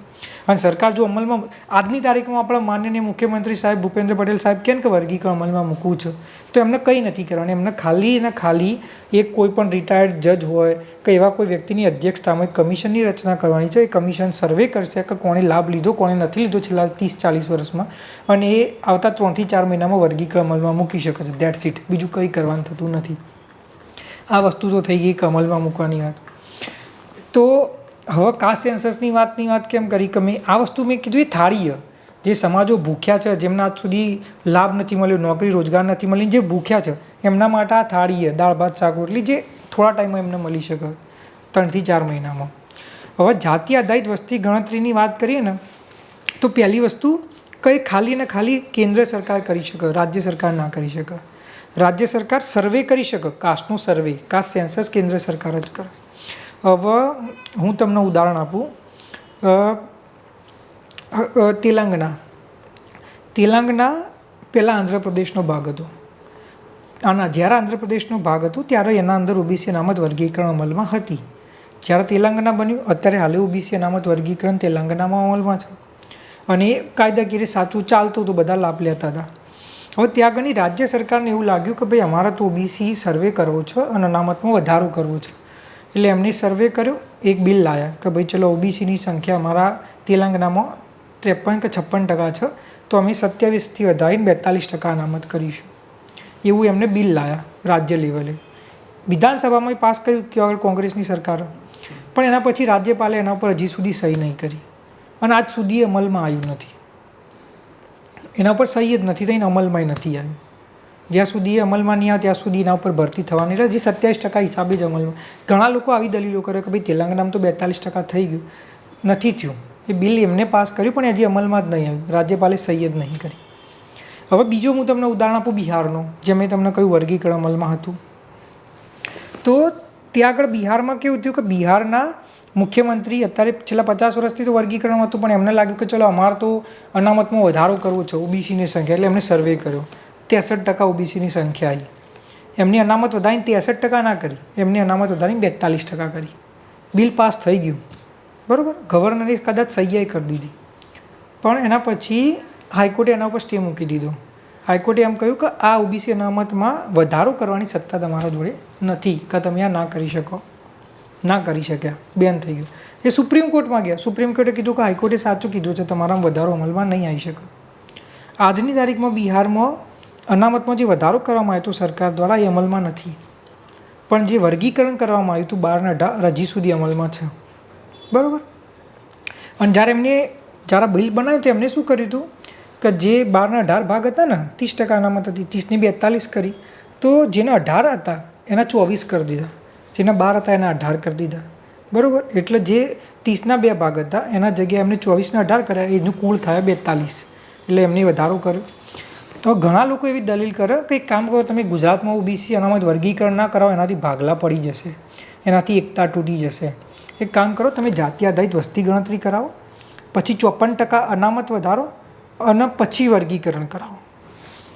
અને સરકાર જો અમલમાં આજની તારીખમાં આપણા માનનીય મુખ્યમંત્રી સાહેબ ભૂપેન્દ્ર પટેલ સાહેબ કહે કે વર્ગીકરણ અમલમાં મૂકવું છે, તો એમને કંઈ નથી કરવાનું. એમને ખાલી ને ખાલી એક કોઈ પણ રિટાયર્ડ જજ હોય કે એવા કોઈ વ્યક્તિની અધ્યક્ષતામાં એક કમિશનની રચના કરવાની છે. એ કમિશન સર્વે કરશે કે કોણે લાભ લીધો, કોણે નથી લીધો છેલ્લા 30-40 વર્ષમાં, અને એ આવતા 3 થી 4 મહિનામાં વર્ગીકરણ અમલમાં મૂકી શકે છે. That's it. બીજું કંઈ કરવાનું થતું નથી. આ વસ્તુ તો થઈ ગઈ અમલમાં મૂકવાની વાત. તો હવે કાસ્ટ સેન્સસની વાત કેમ કરી કે મેં આ વસ્તુ મેં કીધું એ થાળીએ જે સમાજો ભૂખ્યા છે, જેમના આજ સુધી લાભ નથી મળ્યો, નોકરી રોજગાર નથી મળી, જે ભૂખ્યા છે એમના માટે આ થાળીએ દાળ ભાત શાક રોટલી જે થોડા ટાઈમમાં એમને મળી શકે 3 થી 4 મહિનામાં. હવે જાતિ આધારિત વસ્તી ગણતરીની વાત કરીએ ને તો પહેલી વસ્તુ કંઈ ખાલી ને ખાલી કેન્દ્ર સરકાર કરી શકે, રાજ્ય સરકાર ના કરી શકે. રાજ્ય સરકાર સર્વે કરી શકે, કાસ્ટનો સર્વે, કાસ્ટ સેન્સસ કેન્દ્ર સરકાર જ કરે. હવે હું તમને ઉદાહરણ આપું. તેલંગણા પહેલાં આંધ્રપ્રદેશનો ભાગ હતો. જ્યારે આંધ્રપ્રદેશનો ભાગ હતો ત્યારે એના અંદર ઓબીસી અનામત વર્ગીકરણ અમલમાં હતી. જ્યારે તેલંગણા બન્યું, અત્યારે હાલે ઓબીસી અનામત વર્ગીકરણ તેલંગણામાં અમલમાં છે, અને એ કાયદાકીય સાચું ચાલતું તો બધા લાભ લેતા હતા. હવે ત્યાં આગળની રાજ્ય સરકારને એવું લાગ્યું કે ભાઈ અમારે તો ઓબીસી સર્વે કરવો છે અને અનામતમાં વધારો કરવો છે, એટલે એમને સર્વે કર્યો, એક બિલ લાવ્યા કે ભાઈ ચલો ઓબીસીની સંખ્યા અમારા તેલંગણામાં 53 કે 56% છે, તો અમે 27થી વધારીને 42% અનામત કરીશું. એવું એમને બિલ લાવ્યા રાજ્ય લેવલે. વિધાનસભામાં પાસ કર્યું કે આગળ કોંગ્રેસની સરકાર, પણ એના પછી રાજ્યપાલે એના ઉપર હજી સુધી સહી નહીં કરી, અને આજ સુધી અમલમાં આવ્યું નથી. એના પર સહી જ નથી થઈ, અમલમાં નથી આવ્યું. જ્યાં સુધી અમલમાં નહીં આવે ત્યાં સુધી એના ઉપર ભરતી થવાની રહે. હજી 27% હિસાબે જ અમલમાં. ઘણા લોકો આવી દલીલો કરે કે ભાઈ તેલંગાણામાં તો 42% થઈ ગયું, નથી થયું. એ બિલ એમને પાસ કર્યું પણ હજી અમલમાં જ નહીં આવ્યું, રાજ્યપાલે સહી જ નહીં કરી. હવે બીજો હું તમને ઉદાહરણ આપું બિહારનો, જે મેં તમને કહ્યું વર્ગીકરણ અમલમાં હતું. તો ત્યાં આગળ બિહારમાં કેવું થયું કે બિહારના મુખ્યમંત્રી અત્યારે છેલ્લા 50 વર્ષથી તો વર્ગીકરણ હતું, પણ એમને લાગ્યું કે ચલો અમારે તો અનામતમાં વધારો કરવો છે ઓબીસીની સંખ્યા, એટલે એમને સર્વે કર્યો. 63% ઓબીસીની સંખ્યા આવી. એમની અનામત વધારીને 63% ના કરી, એમની અનામત વધારીને 42% કરી. બિલ પાસ થઈ ગયું, બરાબર. ગવર્નરે કદાચ સહી કરી દીધી, પણ એના પછી હાઈકોર્ટે એના ઉપર સ્ટે મૂકી દીધો. હાઈકોર્ટે એમ કહ્યું કે આ ઓબીસી અનામતમાં વધારો કરવાની સત્તા તમારા જોડે નથી, કે તમે આ ના કરી શકો, ના કરી શક્યા, બેન થઈ ગયું. એ સુપ્રીમ કોર્ટમાં ગયા, સુપ્રીમ કોર્ટે કીધું કે હાઈકોર્ટે સાચું કીધું છે, તમારામાં વધારો અમલમાં નહીં આવી શકે. આજની તારીખમાં બિહારમાં અનામતમાં જે વધારો કરવામાં આવ્યો હતો સરકાર દ્વારા એ અમલમાં નથી, પણ જે વર્ગીકરણ કરવામાં આવ્યું હતું 12 ને 18 હજી સુધી અમલમાં છે, બરાબર. અને જ્યારે બિલ બનાવ્યું તો એમને શું કર્યું હતું કે જે 12 ને 18 ભાગ હતા ને, 30% અનામત હતી, 30 ની 42 કરી, તો જેના 18 હતા એના 24 કરી દીધા, જેના 12 હતા એના 18 કરી દીધા, બરાબર. એટલે જે 30ના 2 ભાગ હતા એના જગ્યાએ એમને 24 ને 18 કર્યા, એનું કુલ થાય 42, એટલે એમને વધારો કર્યો. તો ઘણા લોકો એવી દલીલ કરે કે એક કામ કરો, તમે ગુજરાતમાં ઓબીસી અનામત વર્ગીકરણ ના કરાવો, એનાથી ભાગલા પડી જશે, એનાથી એકતા તૂટી જશે. એક કામ કરો, તમે જાતિ આધારિત વસ્તી ગણતરી કરાવો, પછી 54% અનામત વધારો અને પછી વર્ગીકરણ કરાવો.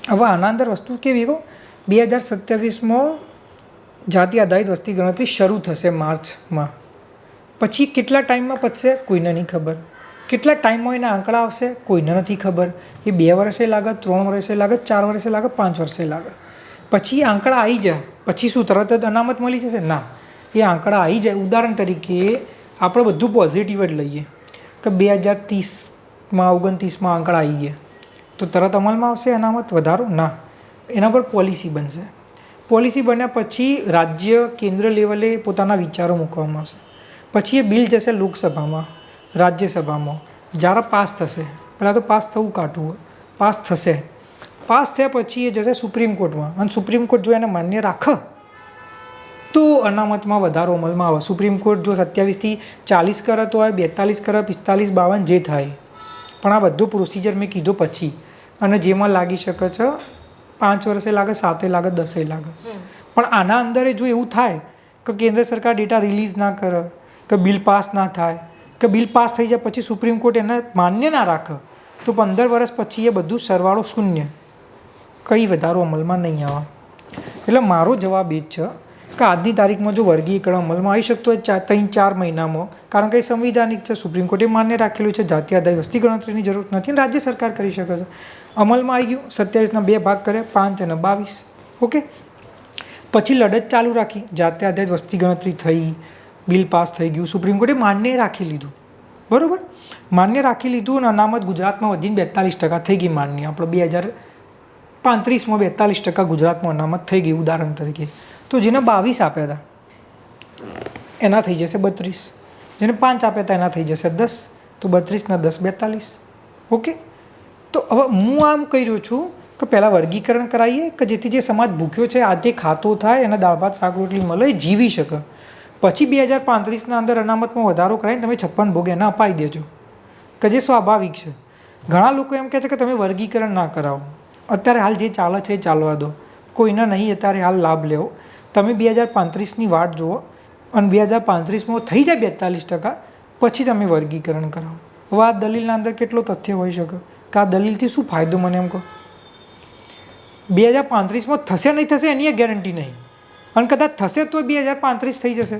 હવે આના અંદર વસ્તુ કેવી કહો, 2027માં જાતિ આધારિત વસ્તી ગણતરી શરૂ થશે માર્ચમાં. પછી કેટલા ટાઈમમાં પતશે કોઈને નહીં ખબર. કેટલા ટાઈમમાં એના આંકડા આવશે કોઈને નથી ખબર. એ 2 વર્ષે લાગે, 3 વર્ષે લાગે, 4 વર્ષે લાગે, 5 વર્ષે લાગે. પછી આંકડા આવી જાય પછી શું તરત જ અનામત મળી જશે? ના, એ આંકડા આવી જાય. ઉદાહરણ તરીકે આપણે બધું પોઝિટિવ જ લઈએ કે 2030માં 29માં આંકડા આવી ગયા તો તરત અમલમાં આવશે અનામત વધારો? ના, એના પર પોલિસી બનશે. પોલિસી બન્યા પછી રાજ્ય કેન્દ્ર લેવલે પોતાના વિચારો મૂકવામાં આવશે. પછી એ બિલ જશે લોકસભામાં, રાજ્યસભામાં. જ્યારે પાસ થશે, પહેલાં તો પાસ થવું કાઢવું હોય, પાસ થશે. પાસ થયા પછી એ જશે સુપ્રીમ કોર્ટમાં અને સુપ્રીમ કોર્ટ જો એને માન્ય રાખે તો અનામતમાં વધારો અમલમાં આવે. સુપ્રીમ કોર્ટ જો 27થી 40 કરે તો હોય, 42 કરે, 45, 52 જે થાય. પણ આ બધું પ્રોસિજર મેં કીધું પછી અને જેમાં લાગી શકે છે 5 વર્ષે લાગે, 7 લાગે, 10 લાગે. પણ આના અંદર જો એવું થાય કે કેન્દ્ર સરકાર ડેટા રિલીઝ ના કરે, કે બિલ પાસ ના થાય, કે બિલ પાસ થઈ જાય પછી સુપ્રીમ કોર્ટ એને માન્ય ના રાખે તો 15 વર્ષ પછી એ બધું સરવાળો શૂન્ય, કંઈ વધારો અમલમાં નહીં આવે. એટલે મારો જવાબ એ જ છે કે આજની તારીખમાં જો વર્ગીકરણ અમલમાં આવી શકતો હોય 3-4 મહિનામાં, કારણ કે એ સંવિધાનિક છે, સુપ્રીમ કોર્ટે માન્ય રાખેલું છે, જાતિ આધારિત વસ્તી ગણતરીની જરૂર નથી અને રાજ્ય સરકાર કરી શકે છે. અમલમાં આવી ગયું, 27ના 2 ભાગ કરે, 5 અને 22. ઓકે, પછી લડત ચાલુ રાખી, જાતિ આધારિત વસ્તી ગણતરી થઈ, બિલ પાસ થઈ ગયું, સુપ્રીમ કોર્ટે માન્ય રાખી લીધું. બરાબર, માન્ય રાખી લીધું અને અનામત ગુજરાતમાં વધીને 42% થઈ ગઈ માન્ય. આપણે 2035માં 42% ગુજરાતમાં અનામત થઈ ગઈ ઉદાહરણ તરીકે. તો જેને 22 આપ્યા હતા એના થઈ જશે 32, જેને 5 આપ્યા હતા એના થઈ જશે 10. તો 32 ના 10 42. ઓકે, તો હવે હું આમ કહી રહ્યો છું કે પહેલાં વર્ગીકરણ કરાવીએ કે જેથી જે સમાજ ભૂખ્યો છે આજે ખાતો થાય, એને દાળ ભાત શાક રોટલી મળે, જીવી શકે. પછી 2035ના અંદર અનામતમાં વધારો કરાવીને તમે 56 ભોગ એને અપાઈ દેજો કે જે સ્વાભાવિક છે. ઘણા લોકો એમ કહે છે કે તમે વર્ગીકરણ ના કરાવો, અત્યારે હાલ જે ચાલે છે એ ચાલવા દો, કોઈને નહીં અત્યારે હાલ લાભ લેવો. તમે 2035ની વાટ જુઓ અને 2035માં થઈ જાય 42% પછી તમે વર્ગીકરણ કરાવો. હવે આ દલીલના અંદર કેટલો તથ્ય હોઈ શકે કે આ દલીલથી શું ફાયદો મને એમ કહો? 2035માં થશે નહીં થશે એની ગેરંટી નહીં અને કદાચ થશે તો 2035 થઈ જશે.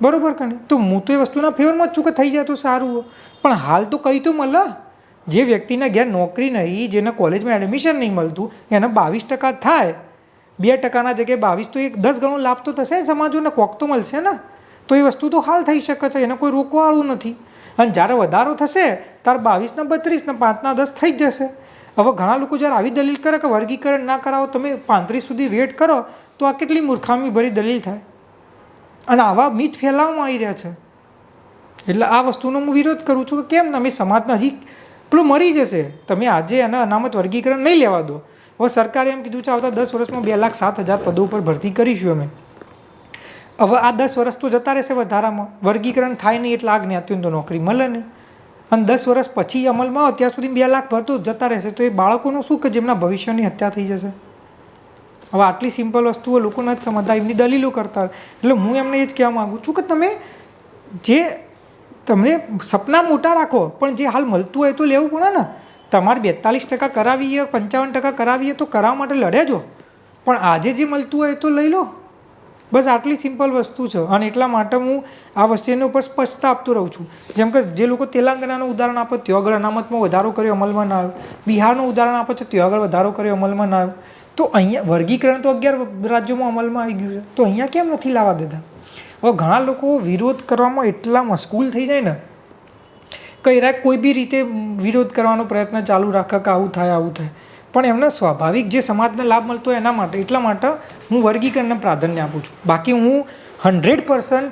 બરાબર કે નહીં? તો હું તો એ વસ્તુના ફેવરમાં જ છું કે થઈ જાય તો સારું હોય. પણ હાલ તો કંઈ તો મળે. જે વ્યક્તિના ઘેર નોકરી નહીં, જેને કોલેજમાં એડમિશન નહીં મળતું, એને 22% થાય, 2%ના જગ્યાએ 22, તો એક 10 ગણો લાભ તો થશે સમાજોને, કોક તો મળશે ને. તો એ વસ્તુ તો હાલ થઈ શકે છે, એને કોઈ રોકવાવાળું નથી. અને જ્યારે વધારો થશે ત્યારે 22 ને 32 ને 5 ના 10 થઈ જ જશે. હવે ઘણા લોકો જ્યારે આવી દલીલ કરે કે વર્ગીકરણ ના કરાવો, તમે 35 સુધી વેટ કરો, તો આ કેટલી મૂર્ખામી ભરી દલીલ થાય અને આવા મિથ ફેલાવવામાં આવી રહ્યા છે. એટલે આ વસ્તુનો હું વિરોધ કરું છું કે કેમ તમે સમાજના હજી પેલું મરી જશે, તમે આજે એના અનામત વર્ગીકરણ નહીં લેવા દો. હવે સરકારે એમ કીધું છે આવતા 10 વર્ષમાં 2,07,000 પદો ઉપર ભરતી કરીશું અમે. હવે આ 10 વર્ષ તો જતા રહેશે વધારામાં, વર્ગીકરણ થાય નહીં એટલે આ જ્ઞાતિઓને તો નોકરી મળે નહીં. અને 10 વર્ષ પછી અમલમાં આવે ત્યાં સુધી 2 લાખ ભરતો જતા રહેશે, તો એ બાળકોનું શું કે જેમના ભવિષ્યની હત્યા થઈ જશે. હવે આટલી સિમ્પલ વસ્તુઓ લોકો નથી સમજતા, એમની દલીલો કરતા. એટલે હું એમને એ જ કહેવા માગું છું કે તમે જે તમને સપના મોટા રાખો પણ જે હાલ મળતું હોય તો લેવું પડે ને. તમારે 42% કરાવીએ, 55% કરાવીએ તો કરાવવા માટે લડેજો, પણ આજે જે મળતું હોય તો લઈ લો. બસ આટલી સિમ્પલ વસ્તુ છે. અને એટલા માટે હું આ વસ્તુની ઉપર સ્પષ્ટતા આપતો રહું છું. જેમ કે જે લોકો તેલંગાણાનું ઉદાહરણ આપે ત્યાં આગળ અનામતમાં વધારો કર્યો, અમલમાં ના આવ્યો. બિહારનું ઉદાહરણ આપે છે ત્યાં આગળ વધારો કર્યો, અમલમાં ના આવ્યો. તો અહીંયા વર્ગીકરણ તો 11 રાજ્યોમાં અમલમાં આવી ગયું છે, તો અહીંયા કેમ નથી લાવવા દેતા? હવે ઘણા લોકો વિરોધ કરવામાં એટલા મશગુલ થઈ જાય ને કે કોઈ બી રીતે વિરોધ કરવાનો પ્રયત્ન ચાલુ રાખે કે આવું થાય આવું થાય. પણ એમને સ્વાભાવિક જે સમાજને લાભ મળતો હોય એના માટે, એટલા માટે હું વર્ગીકરણને પ્રાધાન્ય આપું છું. બાકી હું 100%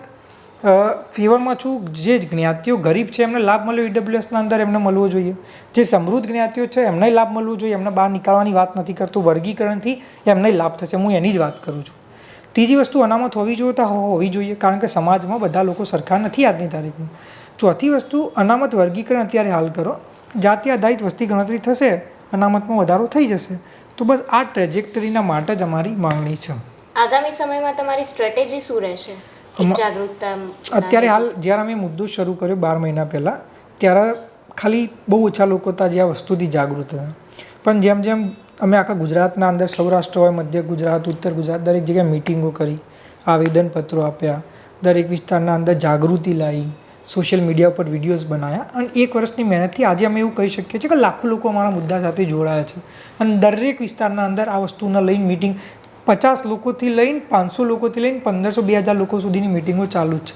ફેવરમાં છું. જે જ્ઞાતિઓ ગરીબ છે એમને લાભ મળ્યો ઈડબ્લ્યુએસના અંદર એમને મળવો જોઈએ. જે સમૃદ્ધ જ્ઞાતિઓ છે એમને લાભ મળવો જોઈએ. એમને બહાર નીકાળવાની વાત નથી કરતો. વર્ગીકરણથી એમને લાભ થશે, હું એની જ વાત કરું છું. ત્રીજી વસ્તુ અનામત હોવી જોઈએ તો હોવી જોઈએ, કારણ કે સમાજમાં બધા લોકો સરખા નથી આજની તારીખમાં. ચોથી વસ્તુ અનામત વર્ગીકરણ અત્યારે હાલ કરો, જાતિ આધારિત વસ્તી ગણતરી થશે, અનામતમાં વધારો થઈ જશે. તો બસ આ ટ્રેજેક્ટરીના માટે જ અમારી માંગણી છે.
આગામી સમયમાં તમારી સ્ટ્રેટેજી શું રહેશે જાગૃતતા?
અત્યારે હાલ જ્યારે અમે મુદ્દો શરૂ કર્યો 12 મહિના પહેલાં, ત્યારે ખાલી બહુ ઓછા લોકો હતા જે આ વસ્તુથી જાગૃત હતા. પણ જેમ જેમ અમે આખા ગુજરાતના અંદર સૌરાષ્ટ્ર હોય, મધ્ય ગુજરાત, ઉત્તર ગુજરાત, દરેક જગ્યાએ મિટિંગો કરી, આવેદનપત્રો આપ્યા, દરેક વિસ્તારના અંદર જાગૃતિ લાવી, સોશિયલ મીડિયા પર વિડીયોઝ બનાવ્યા અને 1 વર્ષની મહેનતથી આજે અમે એવું કહી શકીએ છીએ કે લાખો લોકો અમારા મુદ્દા સાથે જોડાયા છે અને દરેક વિસ્તારના અંદર આ વસ્તુને લઈને મિટિંગ 50 લોકોથી લઈને 500 લોકોથી લઈને 1500 2000 લોકો સુધીની મિટિંગો ચાલુ જ છે.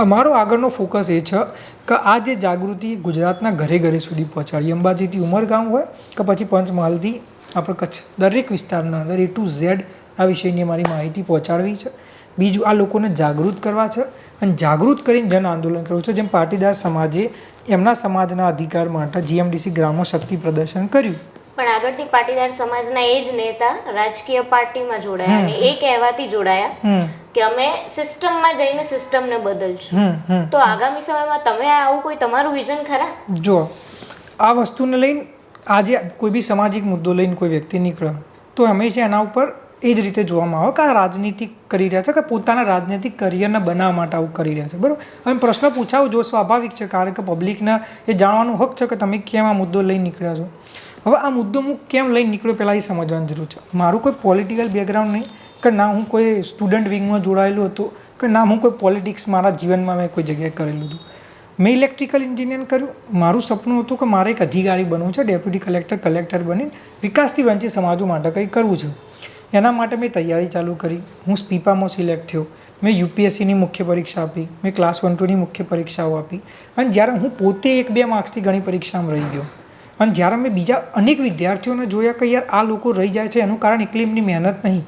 અમારો આગળનો ફોકસ એ છે કે આ જે જાગૃતિ ગુજરાતના ઘરે ઘરે સુધી પહોંચાડી, અંબાજીથી ઉમરગામ હોય કે પછી પંચમહાલથી આપણે કચ્છ, દરેક વિસ્તારના અંદર A to Z આ વિષયની અમારી માહિતી પહોંચાડવી છે. બીજું આ લોકોને જાગૃત કરવા છે અને જાગૃત કરીને જન આંદોલન કરવું છે. જેમ પાટીદાર સમાજે એમના સમાજના અધિકાર માટે GMDC ગ્રામમાં શક્તિ પ્રદર્શન કર્યું,
પણ આગળથી પાટીદાર સમાજના એ જ નેતા રાજકીય પાર્ટીમાં જોડાયા અને એ કહેવાથી જોડાયા કે અમે સિસ્ટમમાં જઈને સિસ્ટમને બદલશું. તો આગામી સમયમાં તમે આવું કોઈ તમારું વિઝન ખરા?
જો આ વસ્તુને લઈને આજે કોઈ બી સામાજિક મુદ્દો લઈને કોઈ વ્યક્તિ નીકળે તો હંમેશા એના ઉપર એ જ રીતે જોવામાં આવે કે આ રાજનીતિ કરી રહ્યા છે કે પોતાના રાજનૈતિક કરિયરને બનાવવા માટે આવું કરી રહ્યા છે, બરાબર. અને પ્રશ્ન પૂછાવો જો સ્વાભાવિક છે, કારણ કે પબ્લિકને એ જાણવાનું હક છે કે તમે કેમ આ મુદ્દો લઈને નીકળ્યા છો. હવે આ મુદ્દો હું કેમ લઈને નીકળ્યો પહેલાં એ સમજવાની જરૂર છે. મારું કોઈ પોલિટિકલ બેકગ્રાઉન્ડ નહીં, કે ના હું કોઈ સ્ટુડન્ટ વિંગમાં જોડાયેલું હતું, કે ના હું કોઈ પોલિટિક્સ મારા જીવનમાં મેં કોઈ જગ્યાએ કરેલું હતું. મેં ઇલેક્ટ્રિકલ એન્જિનિયરિંગ કર્યું. મારું સપનું હતું કે મારે એક અધિકારી બનવું છે, ડેપ્યુટી કલેક્ટર બની વિકાસથી વંચિત સમાજો માટે કંઈ કરવું છે. એના માટે મેં તૈયારી ચાલુ કરી. હું સ્પીપામાં સિલેક્ટ થયો. મેં UPSCની મુખ્ય પરીક્ષા આપી, મેં ક્લાસ 1-2ની મુખ્ય પરીક્ષાઓ આપી અને જ્યારે હું પોતે 1-2 માર્ક્સથી ઘણી પરીક્ષામાં રહી ગયો અને જ્યારે મેં બીજા અનેક વિદ્યાર્થીઓને જોયા કે યાર આ લોકો રહી જાય છે એનું કારણ એકલી એમની મહેનત નહીં,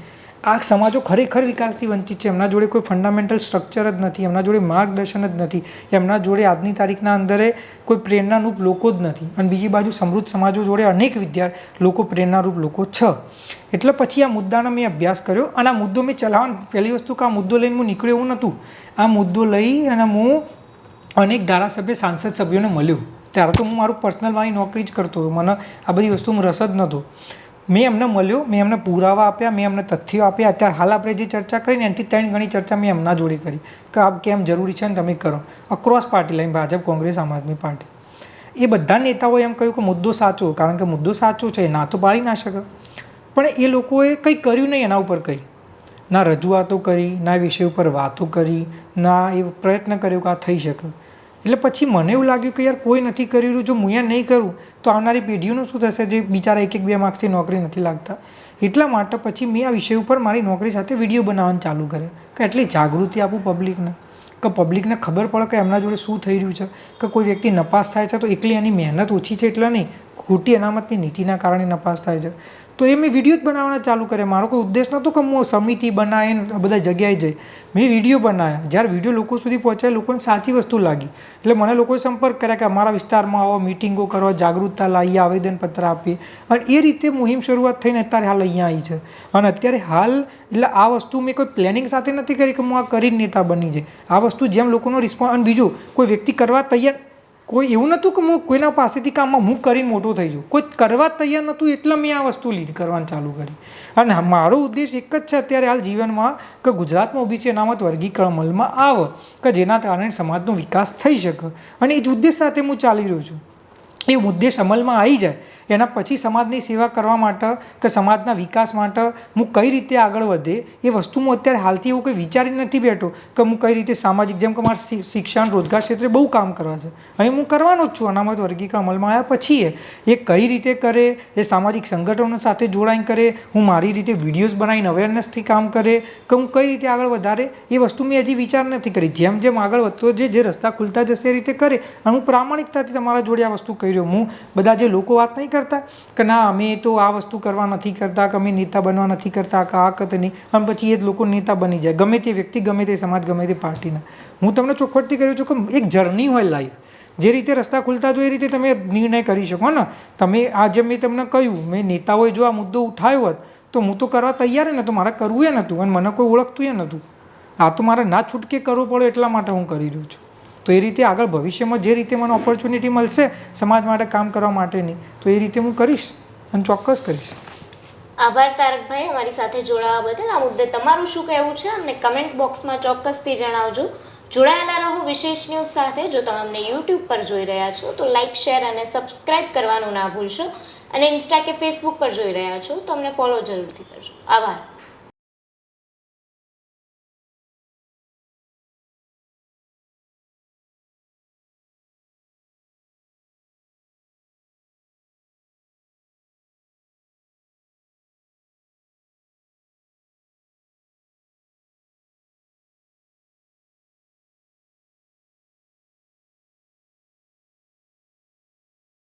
આ સમાજો ખરેખર વિકાસથી વંચિત છે, એમના જોડે કોઈ ફંડામેન્ટલ સ્ટ્રક્ચર જ નથી, એમના જોડે માર્ગદર્શન જ નથી, એમના જોડે આજની તારીખના અંદરે કોઈ પ્રેરણારૂપ લોકો જ નથી અને બીજી બાજુ સમૃદ્ધ સમાજો જોડે અનેક લોકો પ્રેરણારૂપ લોકો છે. એટલે પછી આ મુદ્દાનો મેં અભ્યાસ કર્યો અને આ મુદ્દો મેં ચલાવવાનો પહેલી વસ્તુ કે આ મુદ્દો લઈને હું નીકળ્યો એવું નહોતું. આ મુદ્દો લઈ અને હું અનેક ધારાસભ્ય સાંસદ સભ્યોને મળ્યો. ત્યારે તો હું મારું પર્સનલ મારી નોકરી જ કરતો હતો, મને આ બધી વસ્તુમાં રસ જ નહોતો. મેં એમને મળ્યો, મેં એમને પુરાવા આપ્યા, મેં એમને તથ્યો આપ્યા. અત્યારે હાલ આપણે જે ચર્ચા કરીને એનાથી 3 ગણી ચર્ચા મેં એમના જોડે કરી કે આ કેમ જરૂરી છે ને તમે કરો. Across party line, Bhajap, Congress, Aam Aadmi party, એ બધા નેતાઓએ એમ કહ્યું કે મુદ્દો સાચો, કારણ કે મુદ્દો સાચો છે, ના તો પાડી ના શકે. પણ એ લોકોએ કંઈ કર્યું નહીં એના ઉપર, કંઈ ના રજૂઆતો કરી, ના વિષય ઉપર વાતો કરી, ના એ પ્રયત્ન કર્યો કે આ થઈ શકે. એટલે પછી મને એવું લાગ્યું કે યાર કોઈ નથી કરી રહ્યું, જો હું અહીંયા નહીં કરું તો આવનારી પેઢીઓનું શું થશે જે બિચારા 1-2 માર્ક્સથી નોકરી નથી લાગતા. એટલા માટે પછી મેં આ વિષય ઉપર મારી નોકરી સાથે વિડીયો બનાવવાનું ચાલુ કર્યા કે એટલી જાગૃતિ આપું પબ્લિકને, કે પબ્લિકને ખબર પડે કે એમના જોડે શું થઈ રહ્યું છે, કે કોઈ વ્યક્તિ નપાસ થાય છે તો એકલી એની મહેનત ઓછી છે એટલે નહીં, ખોટી અનામતની નીતિના કારણે નપાસ થાય છે. તો એ મેં વિડીયો જ બનાવવાના ચાલુ કર્યા. મારો કોઈ ઉદ્દેશ નહોતો કે હું સમિતિ બનાવીને બધા જગ્યાએ જઈ. મેં વિડીયો બનાવ્યા. જ્યારે વિડીયો લોકો સુધી પહોંચ્યા, લોકોને સાચી વસ્તુ લાગી એટલે મને લોકોએ સંપર્ક કર્યા કે અમારા વિસ્તારમાં આવો, મિટિંગો કરવા, જાગૃતતા લાવીએ, આવેદનપત્ર આપીએ અને એ રીતે મુહિમ શરૂઆત થઈને અત્યારે હાલ અહીંયા આવી છે. અને અત્યારે હાલ એટલે આ વસ્તુ મેં કોઈ પ્લેનિંગ સાથે નથી કરી કે હું આ કરીને નેતા બની જાય. આ વસ્તુ જેમ લોકોનો રિસ્પોન્સ, અને બીજું કોઈ વ્યક્તિ કરવા તૈયાર, કોઈ એવું નહોતું કે હું કોઈના પાસેથી કામમાં હું કરીને મોટો થઈ જાઉં, કોઈ કરવા તૈયાર નહોતું એટલે મેં આ વસ્તુ લીડ કરવાનું ચાલુ કરી. અને મારો ઉદ્દેશ એક જ છે અત્યારે હાલ જીવનમાં કે ગુજરાતમાં OBC અનામત વર્ગીકરણ અમલમાં આવે કે જેના કારણે સમાજનો વિકાસ થઈ શકે અને એ જ ઉદ્દેશ સાથે હું ચાલી રહ્યો છું. એ ઉદ્દેશ અમલમાં આવી જાય એના પછી સમાજની સેવા કરવા માટે કે સમાજના વિકાસ માટે હું કઈ રીતે આગળ વધે એ વસ્તુ હું અત્યારે હાલથી એવું કંઈ વિચારી નથી બેઠો કે હું કઈ રીતે સામાજિક, જેમ કે મારે શિક્ષણ રોજગાર ક્ષેત્રે બહુ કામ કરવા છે અને હું કરવાનો જ છું. અનામત વર્ગીકરણ અમલમાં આવ્યા પછી એ કઈ રીતે કરે, એ સામાજિક સંગઠનો સાથે જોડાઈને કરે, હું મારી રીતે વિડીયોઝ બનાવીને અવેરનેસથી કામ કરે કે હું કઈ રીતે આગળ વધારે, એ વસ્તુ મેં હજી વિચાર નથી કરી. જેમ જેમ આગળ વધતો જે રસ્તા ખુલતા જશે એ રીતે કરે અને હું પ્રામાણિકતાથી તમારા જોડે આ વસ્તુ કરી રહ્યો. હું બધા જે લોકો વાત નહીં કરતા કે ના અમે તો આ વસ્તુ કરવા નથી કરતા, કે અમે નેતા બનવા નથી કરતા, કે આ કત નહીં, અને પછી એ જ લોકો નેતા બની જાય, ગમે તે વ્યક્તિ, ગમે તે સમાજ, ગમે તે પાર્ટીના. હું તમને ચોખવટથી કહ્યું છું કે એક જર્ની હોય લાઈફ, જે રીતે રસ્તા ખુલતા જો એ રીતે તમે નિર્ણય કરી શકો ને. તમે આજે મેં તમને કહ્યું, મેં નેતાઓએ જો આ મુદ્દો ઉઠાવ્યો હોત તો હું તો કરવા તૈયાર જ નહોતું, મારે કરવું એ નહોતું અને મને કોઈ ઓળખતું એ નહોતું. આ તો મારે ના છૂટકે કરવું પડે એટલા માટે હું કરી રહ્યો છું. તો એ રીતે આગળ ભવિષ્યમાં જે રીતે મને ઓપોર્ચ્યુનિટી મળશે સમાજ માટે કામ કરવા માટેની, તો એ રીતે હું કરીશ અને ચોક્કસ કરીશ.
આભાર તારકભાઈ, અમારી સાથે જોડાવા બદલ. આ મુદ્દે તમારું શું કહેવું છે અમને કમેન્ટ બોક્સમાં ચોક્કસથી જણાવજો. જોડાયેલા રહો વિશેષ ન્યૂઝ સાથે. જો તમે અમને YouTube પર જોઈ રહ્યા છો તો લાઇક, શેર અને સબસ્ક્રાઇબ કરવાનું ના ભૂલશો અને ઇન્સ્ટા કે ફેસબુક પર જોઈ રહ્યા છો તો અમને ફોલો જરૂરથી કરજો. આભાર.